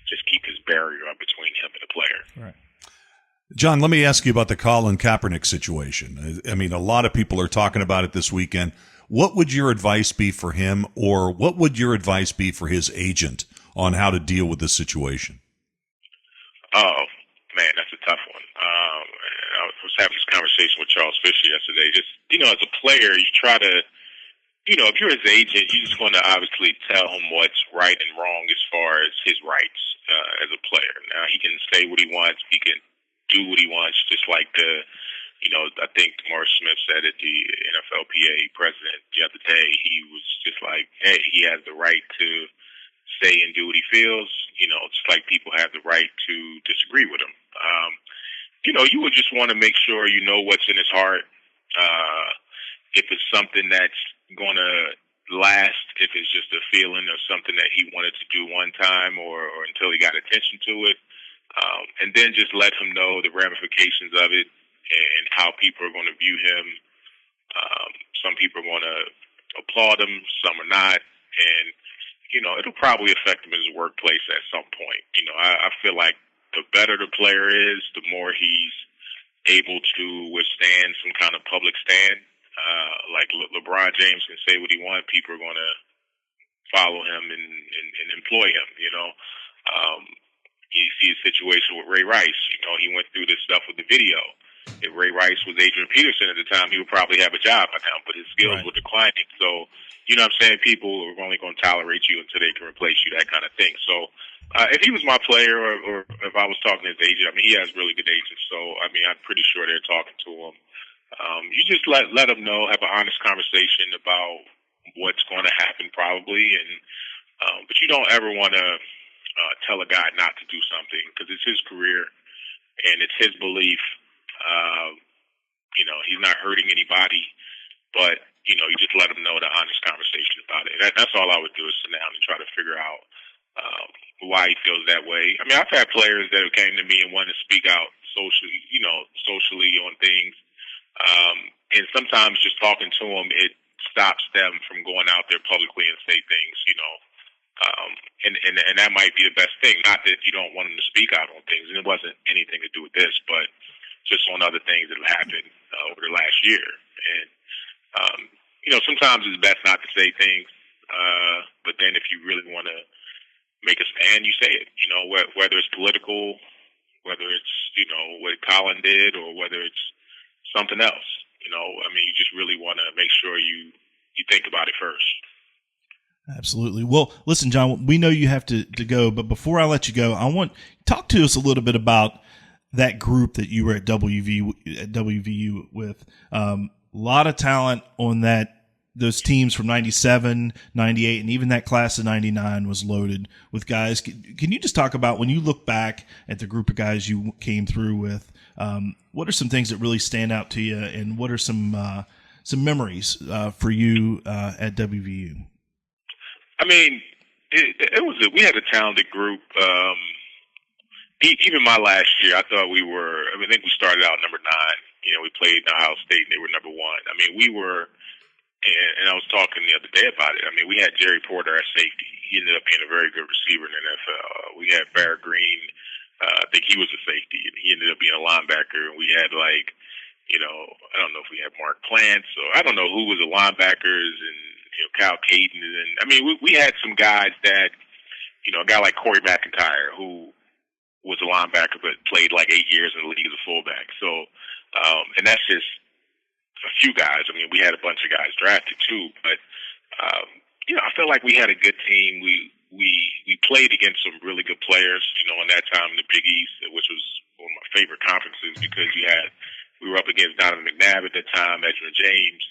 just keep his barrier up between him and the player. Right. John, let me ask you about the Colin Kaepernick situation. I mean, a lot of people are talking about it this weekend. What would your advice be for him, or what would your advice be for his agent on how to deal with this situation? Oh, man, that's a tough one. I was having this conversation with Charles Fisher yesterday. Just, as a player, you try to, if you're his agent, you just want to obviously tell him what's right and wrong as far as his rights as a player. Now, he can say what he wants. He can do what he wants, just like I think Morris Smith said at the NFLPA president the other day. He was just like, hey, he has the right to say and do what he feels. Just like people have the right to disagree with him. You would just want to make sure you know what's in his heart. If it's something that's going to last, if it's just a feeling or something that he wanted to do one time or until he got attention to it. And then just let him know the ramifications of it and how people are going to view him. Some people are going to applaud him, some are not. And, it'll probably affect him in his workplace at some point. I feel like the better the player is, the more he's able to withstand some kind of public stand. Like LeBron James can say what he wants. People are going to follow him and employ him, You see a situation with Ray Rice. He went through this stuff with the video. If Ray Rice was Adrian Peterson at the time, he would probably have a job by now, but his skills were declining. So, what I'm saying? People are only going to tolerate you until they can replace you, that kind of thing. So, if he was my player or if I was talking to his agent, he has really good agents. So, I'm pretty sure they're talking to him. You just let him know, have an honest conversation about what's going to happen probably. But you don't ever want to tell a guy not to do something, because it's his career and it's his belief. He's not hurting anybody, but you just let him know the honest conversation about it. That's all I would do, is sit down and try to figure out why he feels that way. I've had players that came to me and wanted to speak out socially on things, and sometimes just talking to them, it stops them from going out there publicly and say things, and that might be the best thing. Not that you don't want them to speak out on things, and it wasn't anything to do with this, but just on other things that have happened over the last year. And sometimes it's best not to say things, but then if you really want to make a stand, you say it. Whether it's political, whether it's what Colin did, or whether it's something else. You just really want to make sure you think about it first. Absolutely. Well, listen, John, we know you have to go, but before I let you go, I want talk to us a little bit about that group that you were at WVU with. A lot of talent on that those teams from 97, 98, and even that class of 99 was loaded with guys. Can you just talk about, when you look back at the group of guys you came through with, what are some things that really stand out to you, and what are some memories for you at WVU? I mean, we had a talented group. Even my last year, I thought I think we started out number 9. We played in Ohio State and they were number 1. I mean, we were, and I was talking the other day about it. I mean, we had Jerry Porter at safety. He ended up being a very good receiver in the NFL. We had Barrett Green. I think he was a safety, and he ended up being a linebacker. And we had I don't know if we had Mark Plants, or I don't know who was the linebackers, and Kyle Caden. And I mean, we had some guys that, a guy like Corey McIntyre, who was a linebacker but played 8 years in the league as a fullback. So, and that's just a few guys. I mean, we had a bunch of guys drafted too, but I felt like we had a good team. We played against some really good players. In that time in the Big East, which was one of my favorite conferences, because we were up against Donovan McNabb at that time, Edgerrin James.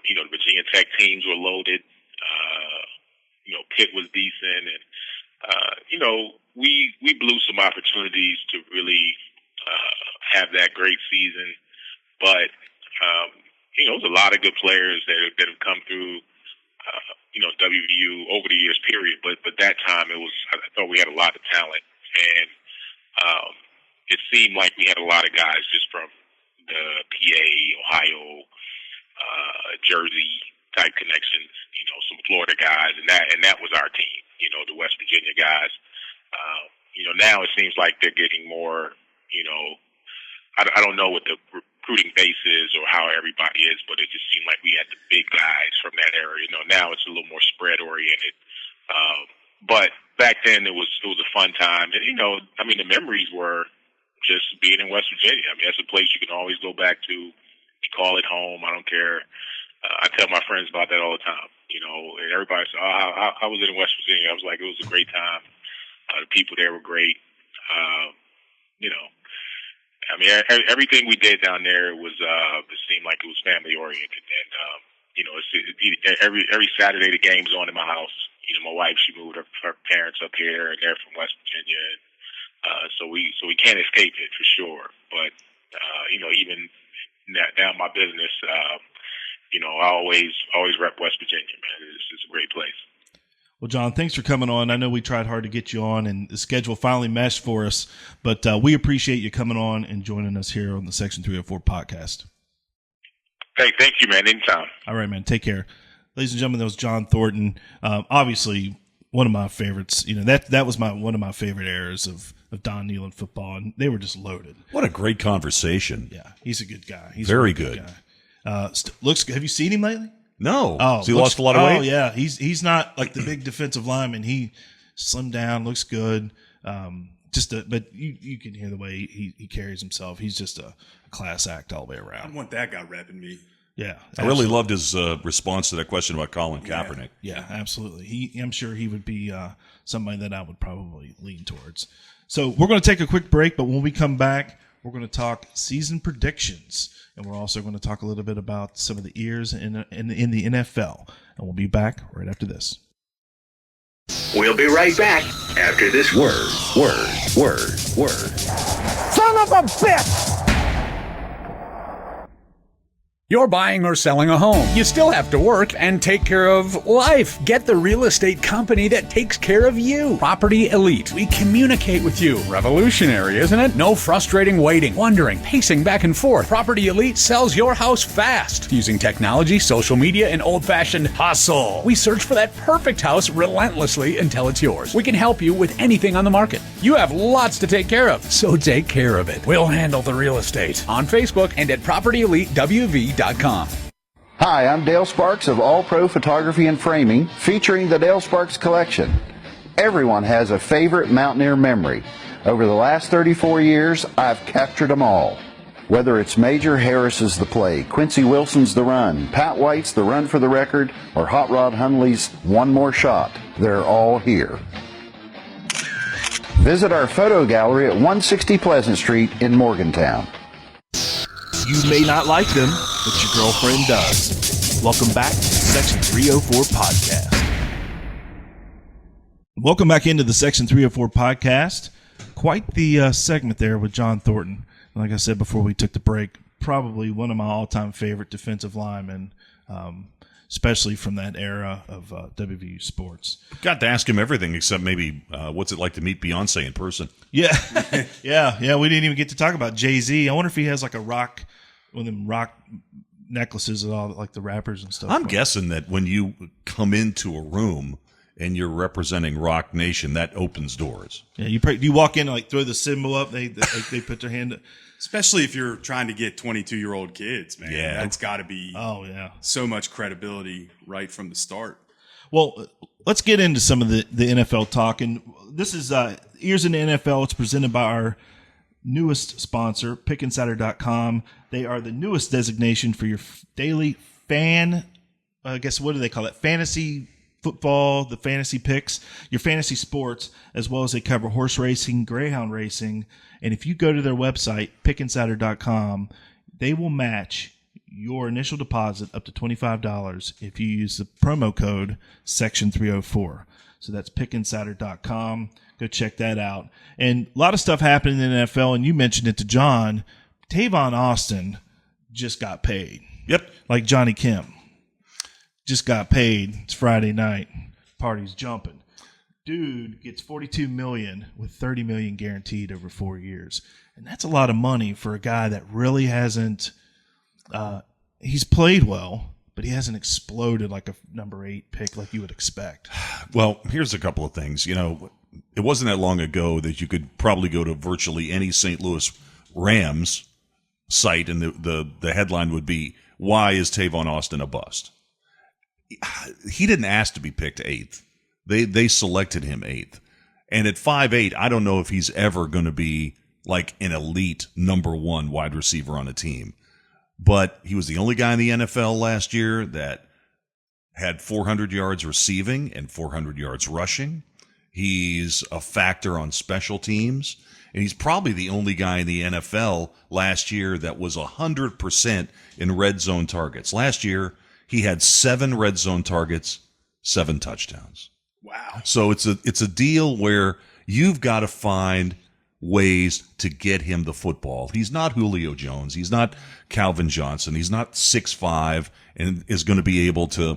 The Virginia Tech teams were loaded. Pitt was decent, and we blew some opportunities to really have that great season. But there's a lot of good players that have come through WVU over the years, period. But that time I thought we had a lot of talent, and it seemed like we had a lot of guys just from the PA, Ohio, Jersey type connections, some Florida guys, and that was our team, the West Virginia guys. Now it seems like they're getting more, I don't know what the recruiting base is or how everybody is, but it just seemed like we had the big guys from that area. Now it's a little more spread oriented. But back then it was a fun time. And, the memories were just being in West Virginia. I mean, that's a place you can always go back to. You call it home. I don't care. I tell my friends about that all the time, and everybody says, how was it in West Virginia? I was like, it was a great time. The people there were great. Everything we did down there it seemed like it was family oriented. And, every Saturday the game's on in my house. My wife, she moved her parents up here, and they're from West Virginia. And, so we can't escape it for sure. But, even now my business, I always rep West Virginia, man. It's a great place. Well, John, thanks for coming on. I know we tried hard to get you on, and the schedule finally meshed for us, but we appreciate you coming on and joining us here on the Section 304 podcast. Hey, thank you, man. Anytime. All right, man. Take care. Ladies and gentlemen, that was John Thornton. Obviously, one of my favorites. That was one of my favorite eras of Don Nehlen football, and they were just loaded. What a great conversation. Yeah, he's a good guy. He's very a really good. Guy. Have you seen him lately? No. So he lost a lot of weight? Oh, yeah. He's not like the big defensive lineman. He slimmed down, looks good. But you can hear the way he carries himself. He's just a class act all the way around. I want that guy repping me. Yeah. I really loved his response to that question about Colin Kaepernick. Yeah, absolutely. I'm sure he would be somebody that I would probably lean towards. So we're going to take a quick break, but when we come back, we're going to talk season predictions. And we're also going to talk a little bit about some of the Eers in the NFL. And we'll be back right after this. We'll be right back after this word. Son of a bitch! You're buying or selling a home. You still have to work and take care of life. Get the real estate company that takes care of you. Property Elite. We communicate with you. Revolutionary, isn't it? No frustrating waiting, wondering, pacing back and forth. Property Elite sells your house fast using technology, social media, and old-fashioned hustle. We search for that perfect house relentlessly until it's yours. We can help you with anything on the market. You have lots to take care of, so take care of it. We'll handle the real estate on Facebook and at PropertyEliteWV.com. Hi, I'm Dale Sparks of All Pro Photography and Framing, featuring the Dale Sparks Collection. Everyone has a favorite Mountaineer memory. Over the last 34 years, I've captured them all. Whether it's Major Harris's The Play, Quincy Wilson's The Run, Pat White's The Run for the Record, or Hot Rod Hundley's One More Shot, they're all here. Visit our photo gallery at 160 Pleasant Street in Morgantown. You may not like them, but your girlfriend does. Welcome back to the Section 304 podcast. Welcome back into the Section 304 podcast. Quite the segment there with John Thornton. Like I said before we took the break, probably one of my all-time favorite defensive linemen, especially from that era of WVU sports. Got to ask him everything except maybe what's it like to meet Beyonce in person. Yeah. yeah. We didn't even get to talk about Jay-Z. I wonder if he has like a rock, one of them rock necklaces and all, like the rappers and stuff. I'm guessing that when you come into a room and you're representing Rock Nation, that opens doors. Yeah, you walk in and like throw the symbol up, they put their hand up. Especially if you're trying to get 22-year-old kids, man. Yeah. That's got to be so much credibility right from the start. Well, let's get into some of the NFL talk. And this is Eers in the NFL. It's presented by our newest sponsor, pickinsider.com. They are the newest designation for your daily fan, I guess, what do they call it? Fantasy football, the fantasy picks, your fantasy sports, as well as they cover horse racing, greyhound racing. And if you go to their website, pickinsider.com, they will match your initial deposit up to $25 if you use the promo code Section 304. So that's pickinsider.com. Go check that out. And a lot of stuff happening in the NFL, and you mentioned it to John. Tavon Austin just got paid. Yep. Like Johnny Kim. Just got paid. It's Friday night. Party's jumping. Dude gets $42 million with $30 million guaranteed over 4 years. And that's a lot of money for a guy that really hasn't he's played well, but he hasn't exploded like a number 8 pick like you would expect. Well, here's a couple of things. You know, it wasn't that long ago that you could probably go to virtually any St. Louis Rams site and the headline would be, "Why is Tavon Austin a bust?" He didn't ask to be picked 8th. They selected him 8th. And at 5'8", I don't know if he's ever going to be like an elite number 1 wide receiver on a team. But he was the only guy in the NFL last year that had 400 yards receiving and 400 yards rushing. He's a factor on special teams. And he's probably the only guy in the NFL last year that was 100% in red zone targets. Last year, he had 7 red zone targets, 7 touchdowns. Wow. So it's a deal where you've got to find ways to get him the football. He's not Julio Jones. He's not Calvin Johnson. He's not 6'5" and is going to be able to,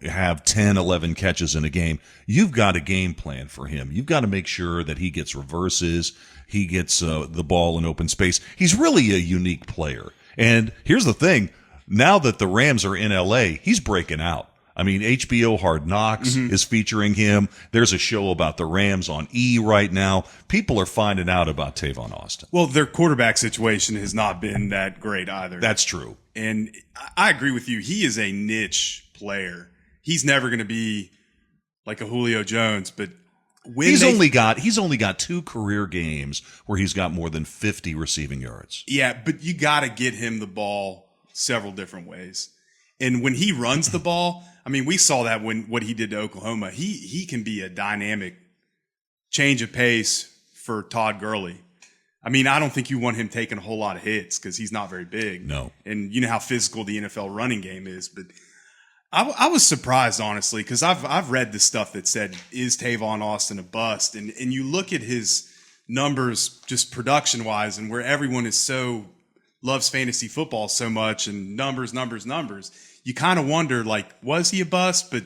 have 10, 11 catches in a game. You've got a game plan for him. You've got to make sure that he gets reverses. He gets the ball in open space. He's really a unique player. And here's the thing. Now that the Rams are in LA, he's breaking out. I mean, HBO Hard Knocks is featuring him. There's a show about the Rams on E right now. People are finding out about Tavon Austin. Well, their quarterback situation has not been that great either. That's true. And I agree with you. He is a niche player. He's never going to be like a Julio Jones, but he's only got 2 career games where he's got more than 50 receiving yards. Yeah, but you got to get him the ball several different ways. And when he runs the ball, I mean, we saw that what he did to Oklahoma. He can be a dynamic change of pace for Todd Gurley. I mean, I don't think you want him taking a whole lot of hits because he's not very big. No. And you know how physical the NFL running game is. But I was surprised, honestly, because I've read the stuff that said, is Tavon Austin a bust? And you look at his numbers just production-wise and where everyone is loves fantasy football so much and numbers. You kind of wonder, was he a bust? But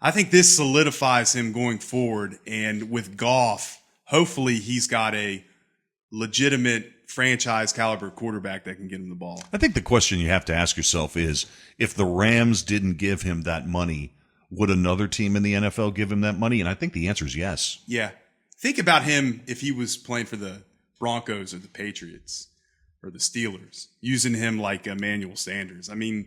I think this solidifies him going forward. And with Goff, hopefully he's got a legitimate franchise caliber quarterback that can get him the ball. I think the question you have to ask yourself is, if the Rams didn't give him that money, would another team in the NFL give him that money? And I think the answer is yes. Yeah. Think about him if he was playing for the Broncos or the Patriots or the Steelers, using him like Emmanuel Sanders. I mean,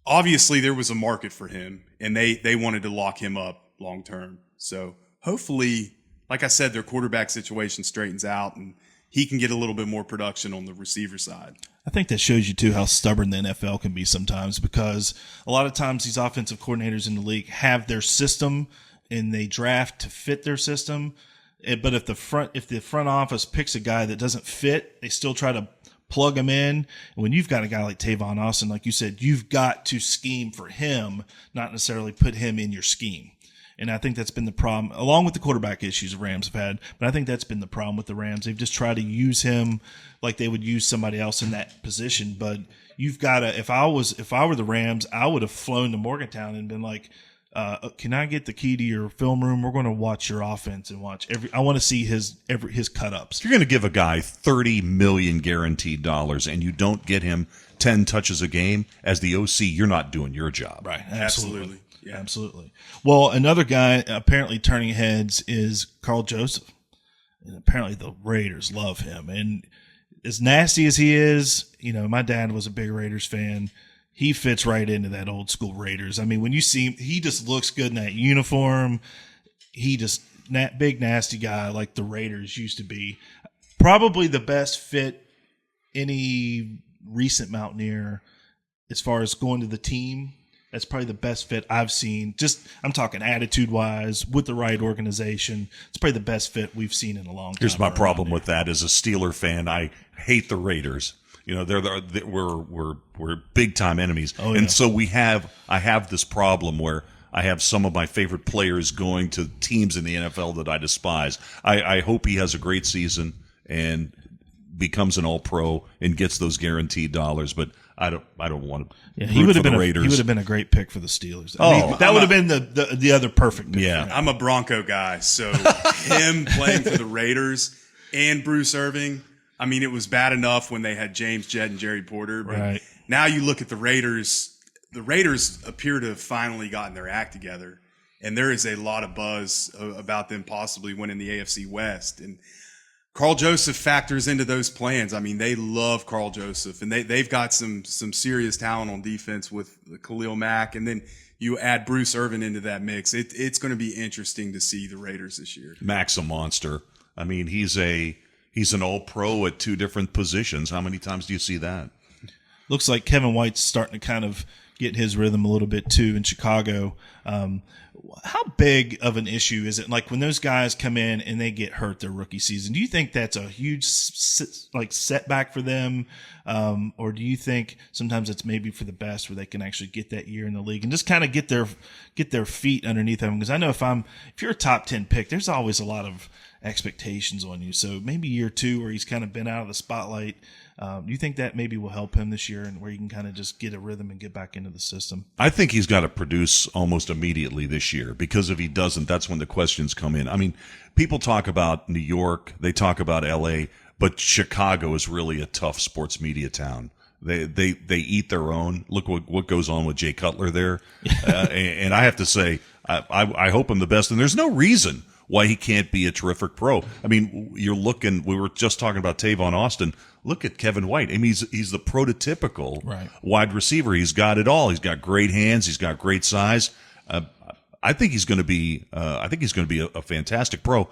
obviously there was a market for him, and they wanted to lock him up long term. So hopefully, like I said, their quarterback situation straightens out and he can get a little bit more production on the receiver side. I think that shows you, too, how stubborn the NFL can be sometimes, because a lot of times these offensive coordinators in the league have their system and they draft to fit their system. But if the front office picks a guy that doesn't fit, they still try to plug him in. When you've got a guy like Tavon Austin, like you said, you've got to scheme for him, not necessarily put him in your scheme. And I think that's been the problem, along with the quarterback issues the Rams have had. But I think that's been the problem with the Rams. They've just tried to use him like they would use somebody else in that position. But you've got to, if I were the Rams, I would have flown to Morgantown and been like, can I get the key to your film room? We're going to watch your offense and watch I want to see his cut ups. If you're going to give a guy $30 million guaranteed dollars and you don't get him 10 touches a game as the OC, you're not doing your job. Right. Absolutely. Yeah. Absolutely. Well, another guy apparently turning heads is Carl Joseph. And apparently the Raiders love him. And as nasty as he is, my dad was a big Raiders fan. He fits right into that old school Raiders. I mean, when you see him, he just looks good in that uniform. He just big nasty guy like the Raiders used to be. Probably the best fit any recent Mountaineer as far as going to the team. That's probably the best fit I've seen. I'm talking attitude-wise, with the right organization. It's probably the best fit we've seen in a long time. Here's my problem with that. As a Steeler fan, I hate the Raiders. We're big time enemies, and so I have this problem where I have some of my favorite players going to teams in the NFL that I despise. I hope he has a great season and becomes an All-Pro and gets those guaranteed dollars, but I don't want to. Yeah, he would have been Raiders. He would have been a great pick for the Steelers. That would have been the other perfect pick. Yeah, I'm a Bronco guy, so him playing for the Raiders and Bruce Irving. I mean, it was bad enough when they had James Jett and Jerry Porter, but now you look at the Raiders. The Raiders appear to have finally gotten their act together, and there is a lot of buzz about them possibly winning the AFC West. And Carl Joseph factors into those plans. I mean, they love Carl Joseph, and they've got some serious talent on defense with Khalil Mack, and then you add Bruce Irvin into that mix. It's going to be interesting to see the Raiders this year. Mack's a monster. I mean, he's an All-Pro at two different positions. How many times do you see that? Looks like Kevin White's starting to kind of get his rhythm a little bit too in Chicago. How big of an issue is it? Like when those guys come in and they get hurt their rookie season, do you think that's a huge setback for them? Or do you think sometimes it's maybe for the best where they can actually get that year in the league and just kind of get their feet underneath them? Because I know if you're a top 10 pick, there's always a lot of expectations on you. So maybe year two where he's kind of been out of the spotlight. Do you think that maybe will help him this year and where he can kind of just get a rhythm and get back into the system? I think he's got to produce almost immediately this year, because if he doesn't, that's when the questions come in. I mean, people talk about New York, they talk about LA, but Chicago is really a tough sports media town. They eat their own. Look what goes on with Jay Cutler there. And I have to say, I hope him the best. And there's no reason why he can't be a terrific pro. I mean, we were just talking about Tavon Austin. Look at Kevin White. I mean, he's the prototypical wide receiver. He's got it all. He's got great hands. He's got great size. I think he's going to be a fantastic pro.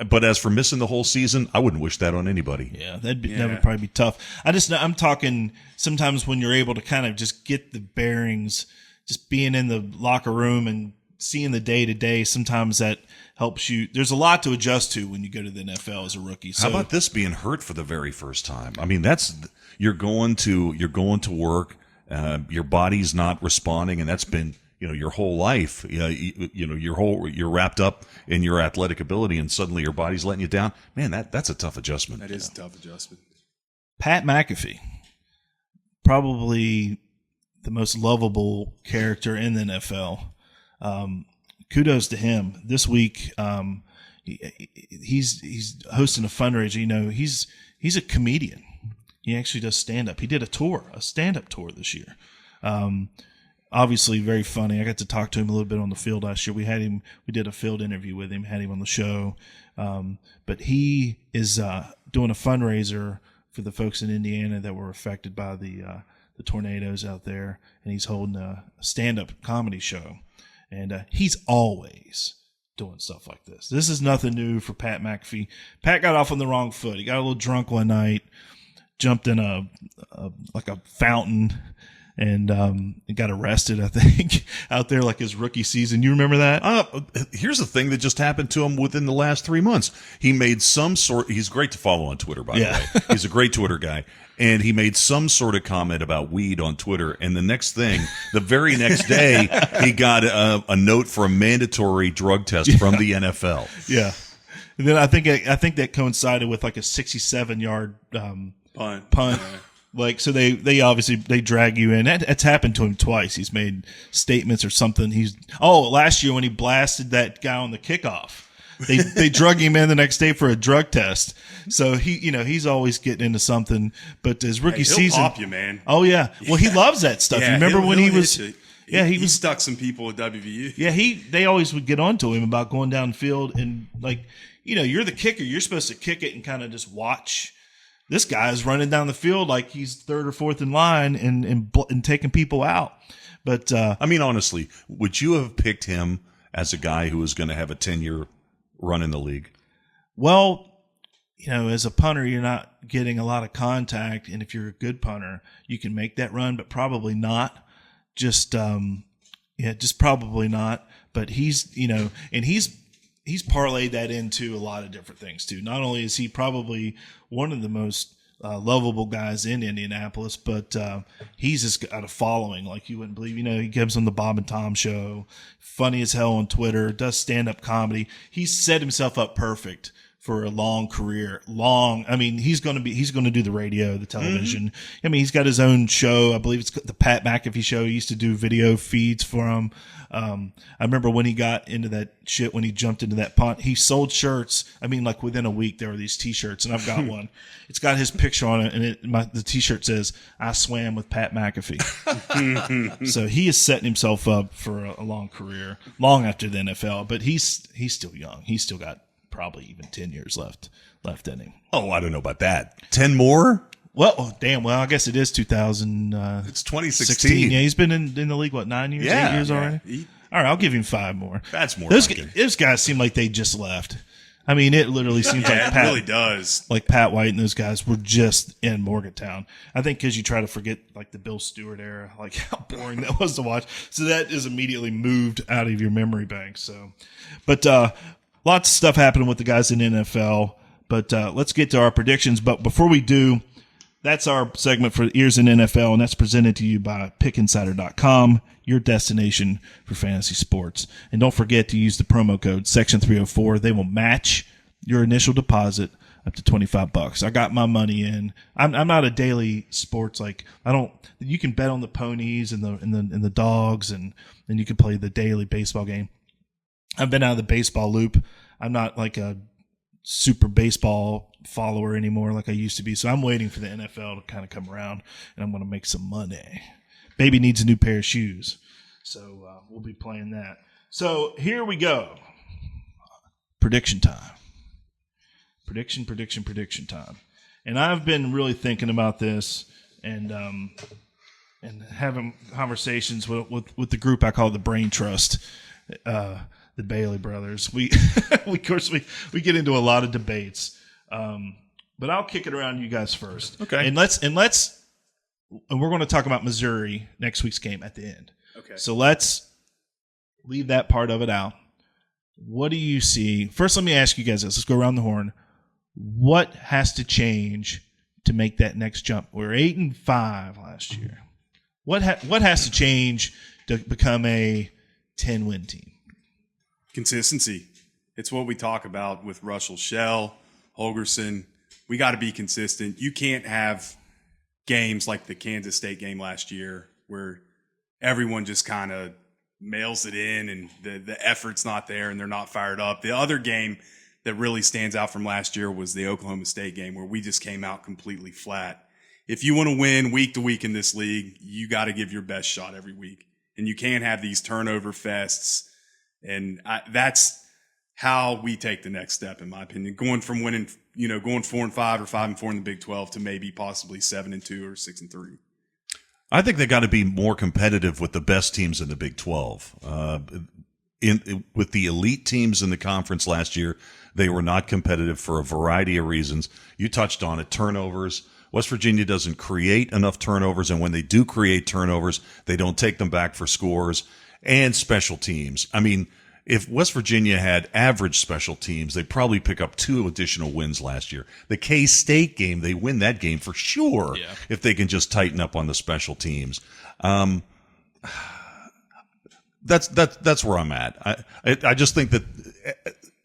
But as for missing the whole season, I wouldn't wish that on anybody. Yeah, that would probably be tough. I'm talking sometimes when you're able to kind of just get the bearings, just being in the locker room and seeing the day to day. Sometimes that helps you. There's a lot to adjust to when you go to the NFL as a rookie. So, how about this being hurt for the very first time? I mean, you're going to work. Your body's not responding, and that's been your whole life. You're wrapped up in your athletic ability, and suddenly your body's letting you down. Man, that's a tough adjustment. That is a tough adjustment. Pat McAfee, probably the most lovable character in the NFL. Kudos to him. This week, he's hosting a fundraiser. He's a comedian. He actually does stand-up. He did a stand-up tour this year. Obviously very funny. I got to talk to him a little bit on the field last year. We did a field interview with him, had him on the show. But he is doing a fundraiser for the folks in Indiana that were affected by the tornadoes out there, and he's holding a stand-up comedy show. And he's always doing stuff like this. This is nothing new for Pat McAfee. Pat got off on the wrong foot. He got a little drunk one night, jumped in a fountain, and got arrested, I think, out there like his rookie season. You remember that? Here's the thing that just happened to him within the last 3 months. He made he's great to follow on Twitter, by the way. He's a great Twitter guy. and he made some sort of comment about weed on Twitter. And the very next day, he got a note for a mandatory drug test from the NFL. Yeah. And then I think that coincided with like a 67-yard punt. Yeah. Like, so they obviously drag you in. That's happened to him twice. He's made statements or something. Last year when he blasted that guy on the kickoff, they drug him in the next day for a drug test. So he's always getting into something. But his rookie he'll season, pop you, man. Oh yeah. Well, he loves that stuff. Yeah, You remember when he was? Yeah, he stuck some people at WVU. Yeah, they always would get on to him about going downfield and like, you're the kicker. You're supposed to kick it and kind of just watch. This guy is running down the field like he's third or fourth in line and taking people out. But I mean, honestly, would you have picked him as a guy who was going to have a 10-year run in the league? Well, as a punter, you're not getting a lot of contact, and if you're a good punter, you can make that run, but probably not. Just probably not. But he's parlayed that into a lot of different things too. Not only is he probably one of the most lovable guys in Indianapolis, but he's just got a following like you wouldn't believe. He comes on the Bob and Tom show, funny as hell on Twitter, does stand-up comedy. He's set himself up perfect for a long career. I mean, he's going to do the radio, the television. Mm-hmm. I mean, he's got his own show. I believe it's the Pat McAfee show. He used to do video feeds for him. I remember when he got into that shit, when he jumped into that punt, he sold shirts. I mean, like within a week, there were these T-shirts, and I've got one. It's got his picture on it, and the T-shirt says, "I swam with Pat McAfee." So he is setting himself up for a long career, long after the NFL. But he's still young. He's still got probably even 10 years left in him. Oh, I don't know about that. 10 more? Well, damn. Well, I guess it is 2000. It's 2016. Yeah, he's been in the league, 9 years, 8 years already? All right, I'll give him 5 more. That's more. Those guys seem like they just left. I mean, it literally seems like Pat. It really does. Like Pat White and those guys were just in Morgantown. I think because you try to forget like the Bill Stewart era, like how boring that was to watch. So that is immediately moved out of your memory bank. So, but lots of stuff happening with the guys in the NFL. But let's get to our predictions. But before we do, that's our segment for Eers in NFL, and that's presented to you by PickInsider.com, your destination for fantasy sports. And don't forget to use the promo code Section 304. They will match your initial deposit up to $25. I got my money in. I'm not a daily sports you can bet on the ponies and the dogs and you can play the daily baseball game. I've been out of the baseball loop. I'm not like a super baseball follower anymore like I used to be. So I'm waiting for the NFL to kind of come around, and I'm going to make some money. Baby needs a new pair of shoes. So we'll be playing that. So here we go. Prediction time. Prediction time. And I've been really thinking about this and having conversations with the group I call the Brain Trust. The Bailey brothers. We of course we get into a lot of debates. But I'll kick it around to you guys first. Okay. And we're going to talk about Missouri next week's game at the end. Okay. So let's leave that part of it out. What do you see? First, let me ask you guys this. Let's go around the horn. What has to change to make that next jump? We were 8-5 last year. What has to change to become a 10-win team? Consistency. It's what we talk about with Russell Shell, Holgerson. We got to be consistent. You can't have games like the Kansas State game last year where everyone just kind of mails it in and the effort's not there and they're not fired up. The other game that really stands out from last year was the Oklahoma State game where we just came out completely flat. If you want to win week to week in this league, you got to give your best shot every week. And you can't have these turnover fests. And that's how we take the next step, in my opinion, going from winning, going 4-5 or 5-4 in the Big 12 to maybe possibly 7-2 or 6-3. I think they got to be more competitive with the best teams in the Big 12. With the elite teams in the conference last year, they were not competitive for a variety of reasons. You touched on it, turnovers. West Virginia doesn't create enough turnovers, and when they do create turnovers, they don't take them back for scores. And special teams. I mean, if West Virginia had average special teams, they'd probably pick up 2 additional wins last year. The K-State game, they win that game for sure if they can just tighten up on the special teams. That's where I'm at. I just think that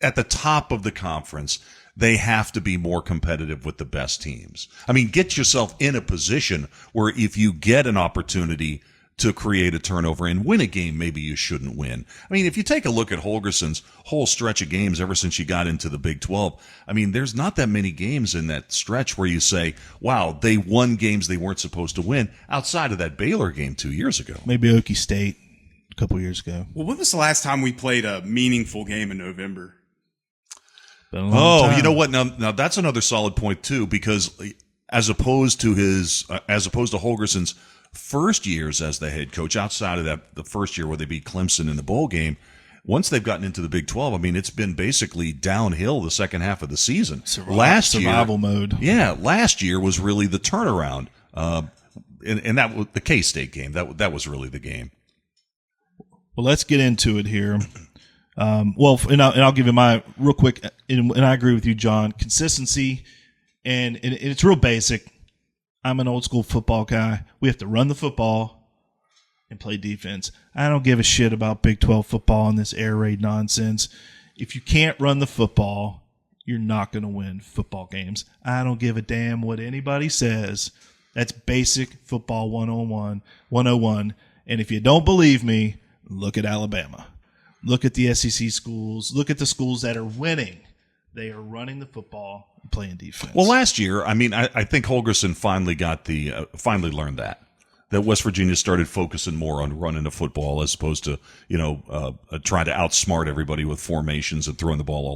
at the top of the conference, they have to be more competitive with the best teams. I mean, get yourself in a position where if you get an opportunity to create a turnover and win a game maybe you shouldn't win. I mean, if you take a look at Holgerson's whole stretch of games ever since you got into the Big 12, I mean, there's not that many games in that stretch where you say, wow, they won games they weren't supposed to win, outside of that Baylor game 2 years ago. Maybe Okie State a couple years ago. Well, when was the last time we played a meaningful game in November? Oh, you know what? Now that's another solid point too, because as opposed to Holgerson's first years as the head coach, outside of that, the first year where they beat Clemson in the bowl game, once they've gotten into the Big 12, I mean, it's been basically downhill the second half of the season. Survival mode. Yeah, last year was really the turnaround, and that was the K-State game. That was really the game. Well, let's get into it here. And I'll give you my real quick, and I agree with you, John. Consistency, and it's real basic. I'm an old school football guy. We have to run the football and play defense. I don't give a shit about Big 12 football and this air raid nonsense. If you can't run the football, you're not going to win football games. I don't give a damn what anybody says. That's basic football 101. And if you don't believe me, look at Alabama. Look at the SEC schools. Look at the schools that are winning. They are running the football and playing defense. Well, last year, I mean, I think Holgorsen finally learned that West Virginia started focusing more on running the football as opposed to trying to outsmart everybody with formations and throwing the ball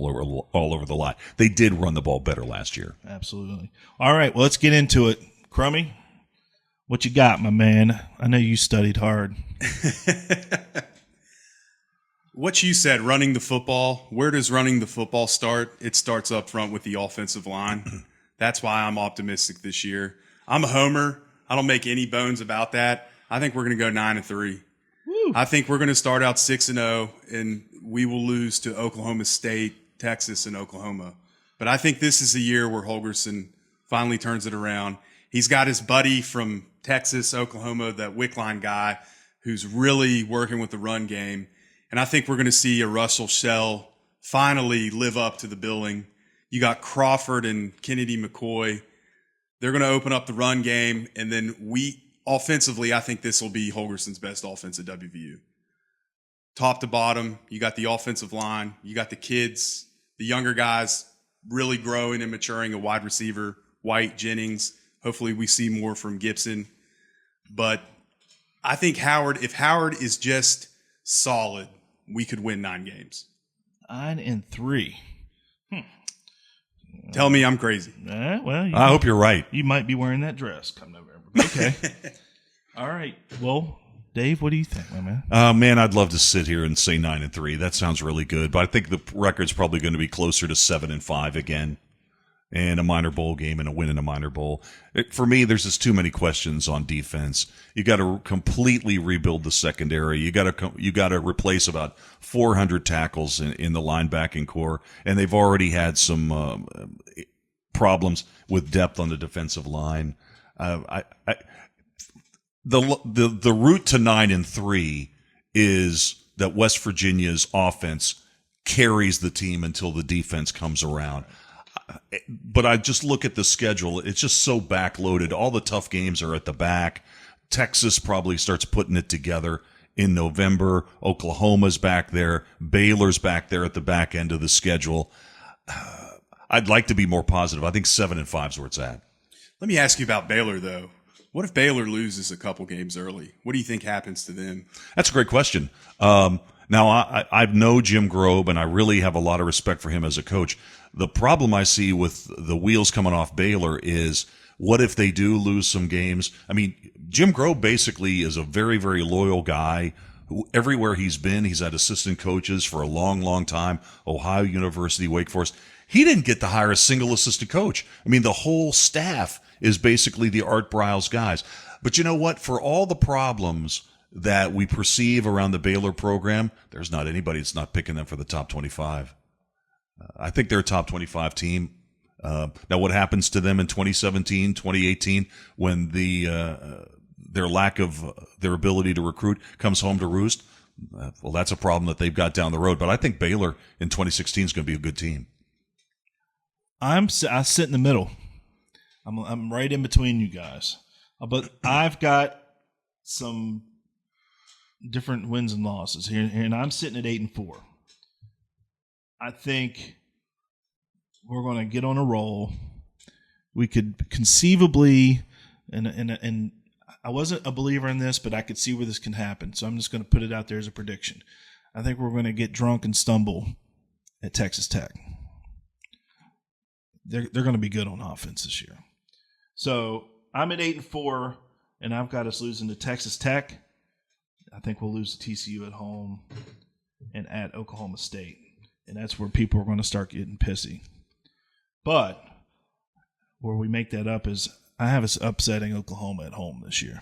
all over the lot. They did run the ball better last year. Absolutely. All right, well, let's get into it. Crummy, what you got, my man? I know you studied hard. What you said, running the football, where does running the football start? It starts up front with the offensive line. That's why I'm optimistic this year. I'm a homer. I don't make any bones about that. I think we're going to go 9-3. Woo. I think we're going to start out 6-0, and we will lose to Oklahoma State, Texas, and Oklahoma. But I think this is the year where Holgorsen finally turns it around. He's got his buddy from Texas, Oklahoma, that Wickline guy, who's really working with the run game. And I think we're going to see a Russell Shell finally live up to the billing. You got Crawford and Kennedy McCoy. They're going to open up the run game. And then offensively, I think this will be Holgorsen's best offense at WVU. Top to bottom, you got the offensive line. You got the kids, the younger guys really growing and maturing, a wide receiver, White, Jennings. Hopefully we see more from Gibson. But I think if Howard is just solid, we could win 9 games. 9-3. Tell me I'm crazy. I hope you're right. You might be wearing that dress come November. Okay. All right. Well, Dave, what do you think, my man? Man, I'd love to sit here and say 9-3. That sounds really good. But I think the record's probably going to be closer to 7-5 again. And a minor bowl game and a win in a minor bowl. For me, there's just too many questions on defense. You got to completely rebuild the secondary. You got to replace about 400 tackles in the linebacking core, and they've already had some problems with depth on the defensive line. The route to 9-3 is that West Virginia's offense carries the team until the defense comes around. But I just look at the schedule. It's just so backloaded. All the tough games are at the back. Texas probably starts putting it together in November. Oklahoma's back there. Baylor's back there at the back end of the schedule. I'd like to be more positive. I think 7-5 is where it's at. Let me ask you about Baylor, though. What if Baylor loses a couple games early? What do you think happens to them? That's a great question. Now, I know Jim Grobe, and I really have a lot of respect for him as a coach. The problem I see with the wheels coming off Baylor is, what if they do lose some games? I mean, Jim Grobe basically is a very, very loyal guy who everywhere he's been, he's had assistant coaches for a long, long time, Ohio University, Wake Forest. He didn't get to hire a single assistant coach. I mean, the whole staff is basically the Art Briles guys. But you know what? For all the problems that we perceive around the Baylor program, there's not anybody that's not picking them for the top 25. I think they're a top 25 team. Now, what happens to them in 2017, 2018, when their lack of their ability to recruit comes home to roost? Well, that's a problem that they've got down the road. But I think Baylor in 2016 is going to be a good team. I sit in the middle. I'm right in between you guys, but I've got some different wins and losses here, and I'm sitting at 8-4. I think we're going to get on a roll. We could conceivably, and I wasn't a believer in this, but I could see where this can happen. So I'm just going to put it out there as a prediction. I think we're going to get drunk and stumble at Texas Tech. They're going to be good on offense this year. So I'm at 8-4, and I've got us losing to Texas Tech. I think we'll lose to TCU at home and at Oklahoma State. And that's where people are going to start getting pissy. But where we make that up is I have us upsetting Oklahoma at home this year.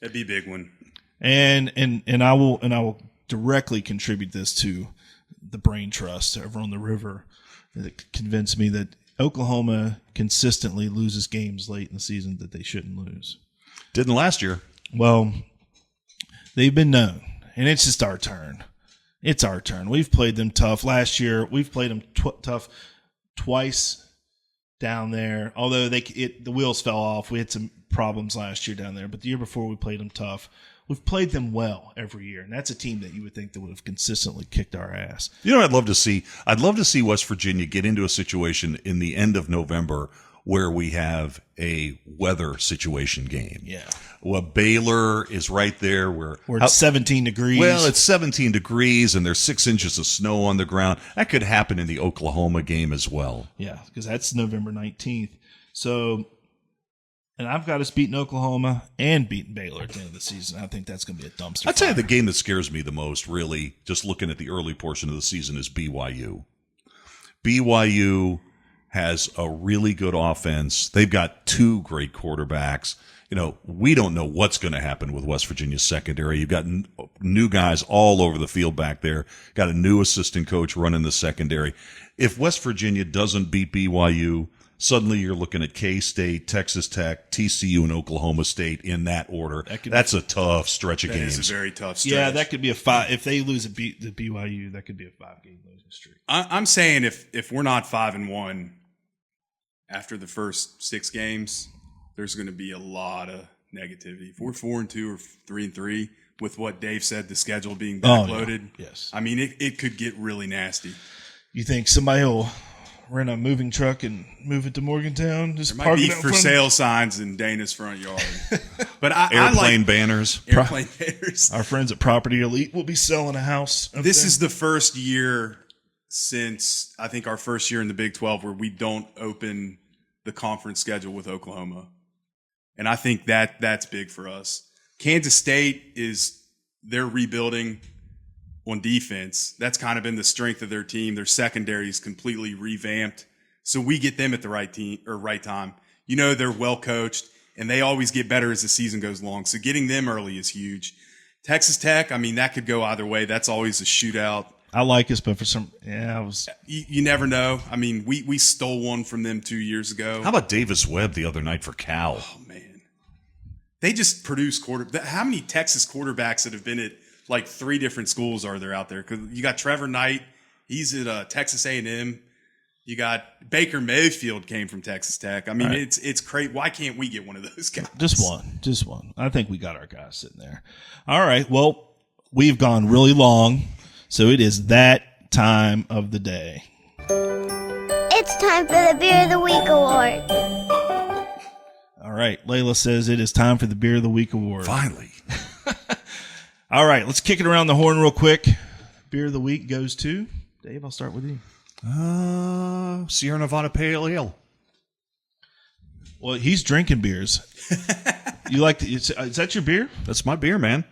That'd be a big one. And I will directly contribute this to the brain trust over on the river that convinced me that Oklahoma consistently loses games late in the season that they shouldn't lose. Didn't last year. Well, they've been known, and it's just our turn. It's our turn. We've played them tough. Last year, we've played them tough twice down there, although the wheels fell off. We had some problems last year down there, but the year before we played them tough. We've played them well every year, and that's a team that you would think that would have consistently kicked our ass. You know what I'd love to see? I'd love to see West Virginia get into a situation in the end of November where we have a weather situation game. Yeah. Well, Baylor is right there. Where it's 17 degrees. Well, it's 17 degrees, and there's 6 inches of snow on the ground. That could happen in the Oklahoma game as well. Yeah, because that's November 19th. So, and I've got us beating Oklahoma and beating Baylor at the end of the season. I think that's going to be a dumpster fire. I'd tell you the game that scares me the most, really, just looking at the early portion of the season, is BYU. BYU has a really good offense. They've got 2 great quarterbacks. You know, we don't know what's going to happen with West Virginia's secondary. You've got new guys all over the field back there. Got a new assistant coach running the secondary. If West Virginia doesn't beat BYU, suddenly you're looking at K-State, Texas Tech, TCU, and Oklahoma State in that order. That's a tough stretch of games. That is a very tough stretch. Yeah, that could be a 5. If they lose the BYU, that could be a 5-game losing streak. I'm saying if we're not 5-1 after the first 6 games, there's going to be a lot of negativity. If we're 4-2 or 3-3, with what Dave said, the schedule being backloaded, yes. I mean, it could get really nasty. You think somebody will rent a moving truck and move it to Morgantown? Just there might be for sale signs in Dana's front yard. But airplane banners. Airplane banners. Our friends at Property Elite will be selling a house. This is the first year since, I think, our first year in the Big 12 where we don't open the conference schedule with Oklahoma. And I think that's big for us. Kansas State they're rebuilding on defense. That's kind of been the strength of their team. Their secondary is completely revamped. So we get them at the right time. You know, they're well coached and they always get better as the season goes along. So getting them early is huge. Texas Tech, I mean, that could go either way. That's always a shootout. I like us, but for some, you never know. I mean, we stole one from them 2 years ago. How about Davis Webb the other night for Cal? Oh man, they just produce How many Texas quarterbacks that have been at like 3 different schools are there out there? Because you got Trevor Knight, he's at Texas A&M. You got Baker Mayfield came from Texas Tech. I mean, right. It's crazy. Why can't we get one of those guys? Just one. I think we got our guys sitting there. All right. Well, we've gone really long. So it is that time of the day. It's time for the Beer of the Week Award. All right. Layla says it is time for the Beer of the Week Award. Finally. All right. Let's kick it around the horn real quick. Beer of the Week goes to Dave. I'll start with you. Sierra Nevada Pale Ale. Well, he's drinking beers. You like is that your beer? That's my beer, man.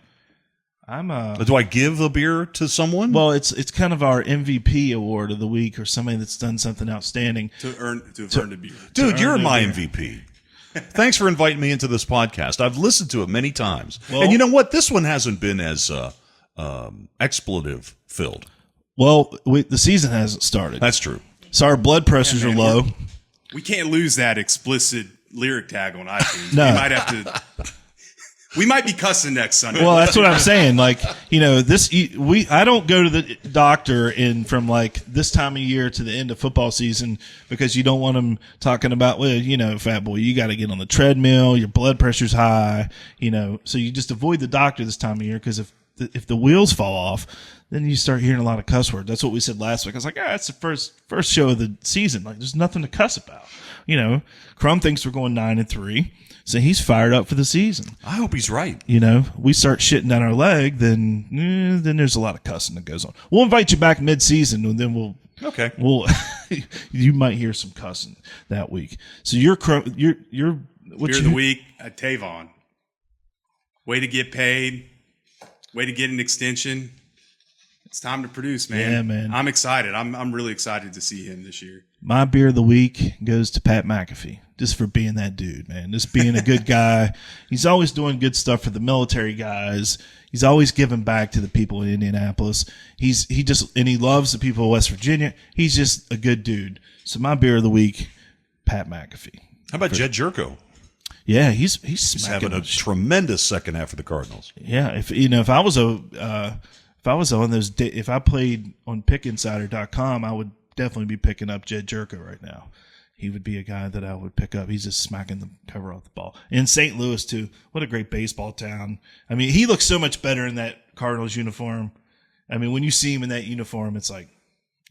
Do I give the beer to someone? Well, it's kind of our MVP award of the week, or somebody that's done something outstanding to have earned a beer. Dude, you're my MVP. Thanks for inviting me into this podcast. I've listened to it many times. Well, and you know what? This one hasn't been as expletive filled. Well, the season hasn't started. That's true. So our blood pressures are low. We can't lose that explicit lyric tag on iTunes. No. We might have to. We might be cussing next Sunday. Well, that's what I'm saying. Like, I don't go to the doctor from like this time of year to the end of football season because you don't want them talking about, well, fat boy, you got to get on the treadmill. Your blood pressure's high, so you just avoid the doctor this time of year because if the wheels fall off, then you start hearing a lot of cuss words. That's what we said last week. I was like, it's the first show of the season. Like, there's nothing to cuss about. Crum thinks we're going 9-3. So he's fired up for the season. I hope he's right. We start shitting down our leg, then there's a lot of cussing that goes on. We'll invite you back mid-season, and then you might hear some cussing that week. So you're Beer of the week at Tavon. Way to get paid. Way to get an extension. It's time to produce, man. Yeah, man. I'm excited. I'm really excited to see him this year. My beer of the week goes to Pat McAfee, just for being that dude, man. Just being a good guy. He's always doing good stuff for the military guys. He's always giving back to the people in Indianapolis. He loves the people of West Virginia. He's just a good dude. So my beer of the week, Pat McAfee. How about Jed Jerko? Yeah, he's having a tremendous second half for the Cardinals. Yeah, if I played on pickinsider.com, I would definitely be picking up Jed Jerko right now. He would be a guy that I would pick up. He's just smacking the cover off the ball. In St. Louis, too. What a great baseball town. I mean, he looks so much better in that Cardinals uniform. I mean, when you see him in that uniform, it's like,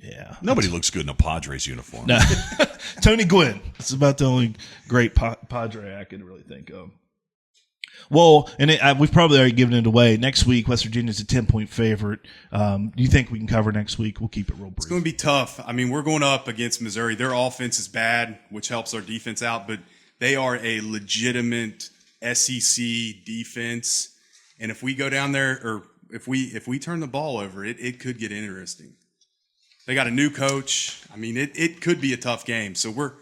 yeah. Nobody looks good in a Padres uniform. No. Tony Gwynn. It's about the only great Padre I can really think of. Well, and we've probably already given it away. Next week, West Virginia's a 10-point favorite. Do you think we can cover next week? We'll keep it real brief. It's going to be tough. I mean, we're going up against Missouri. Their offense is bad, which helps our defense out, but they are a legitimate SEC defense. And if we go down there, or if we turn the ball over, it could get interesting. They got a new coach. I mean, it could be a tough game. So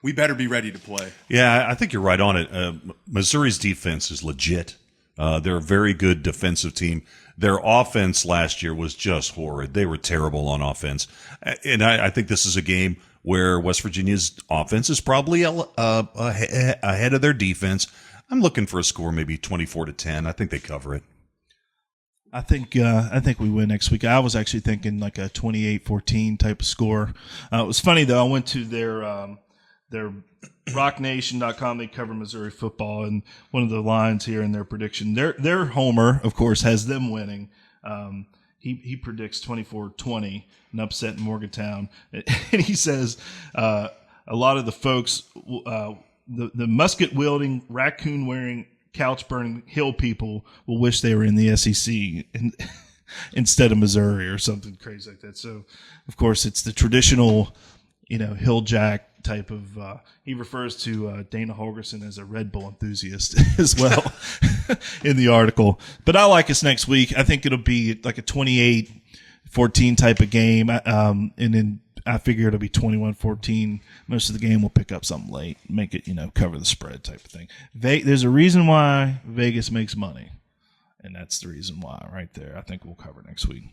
we better be ready to play. Yeah, I think you're right on it. Missouri's defense is legit. They're a very good defensive team. Their offense last year was just horrid. They were terrible on offense. And I think this is a game where West Virginia's offense is probably ahead of their defense. I'm looking for a score maybe 24-10. I think they cover it. I think we win next week. I was actually thinking like a 28-14 type of score. It was funny, though. I went to their rocknation.com. They cover Missouri football, and one of the lines here in their prediction, their homer, of course, has them winning. He predicts 24-20, an upset in Morgantown, and he says a lot of the folks, the musket wielding, raccoon wearing, couch burning hill people will wish they were in the SEC instead of Missouri or something crazy like that. So, of course, it's the traditional, hill jack type of. He refers to Dana Holgerson as a Red Bull enthusiast as well in the article. But I like us next week. I think it'll be like a 28-14 type of game, and then I figure it'll be 21-14. Most of the game we'll pick up something late, make it, cover the spread type of thing. There's a reason why Vegas makes money, and that's the reason why right there. I think we'll cover next week.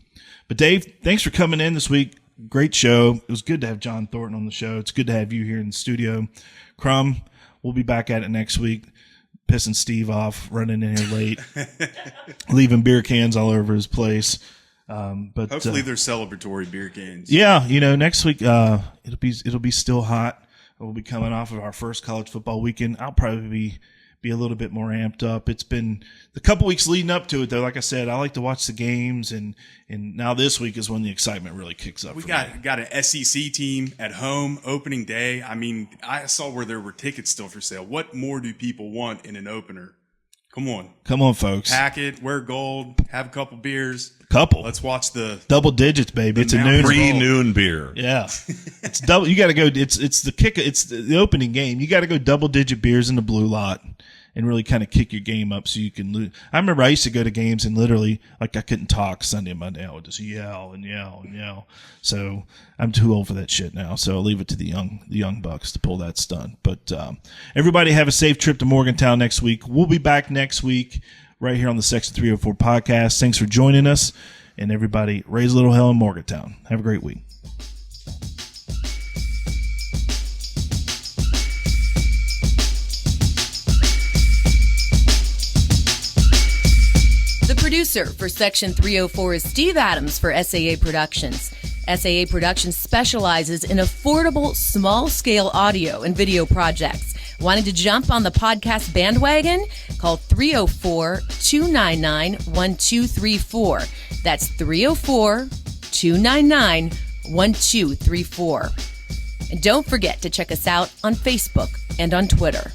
But Dave, thanks for coming in this week. Great show. It was good to have John Thornton on the show. It's good to have you here in the studio. Crum, we'll be back at it next week. Pissing Steve off, running in here late, leaving beer cans all over his place. But hopefully they're celebratory beer cans. Yeah, next week it'll be still hot. We'll be coming off of our first college football weekend. I'll probably be a little bit more amped up. It's been the couple weeks leading up to it, though. Like I said, I like to watch the games, and now this week is when the excitement really kicks up. We got an SEC team at home opening day. I mean, I saw where there were tickets still for sale. What more do people want in an opener? Come on, folks. Pack it, wear gold, have a couple beers. Let's watch the double digits, baby. It's a pre-noon beer. Yeah, it's double. You got to go. It's the kick. It's the opening game. You got to go double digit beers in the blue lot, and really kind of kick your game up so you can lose. I remember I used to go to games and literally, like, I couldn't talk Sunday and Monday. I would just yell and yell and yell. So I'm too old for that shit now. So I'll leave it to the young bucks to pull that stunt. But everybody have a safe trip to Morgantown next week. We'll be back next week right here on the Section 304 podcast. Thanks for joining us. And everybody, raise a little hell in Morgantown. Have a great week. The producer for Section 304 is Steve Adams for SAA Productions. SAA Productions specializes in affordable, small-scale audio and video projects. Wanting to jump on the podcast bandwagon? Call 304-299-1234. That's 304-299-1234. And don't forget to check us out on Facebook and on Twitter.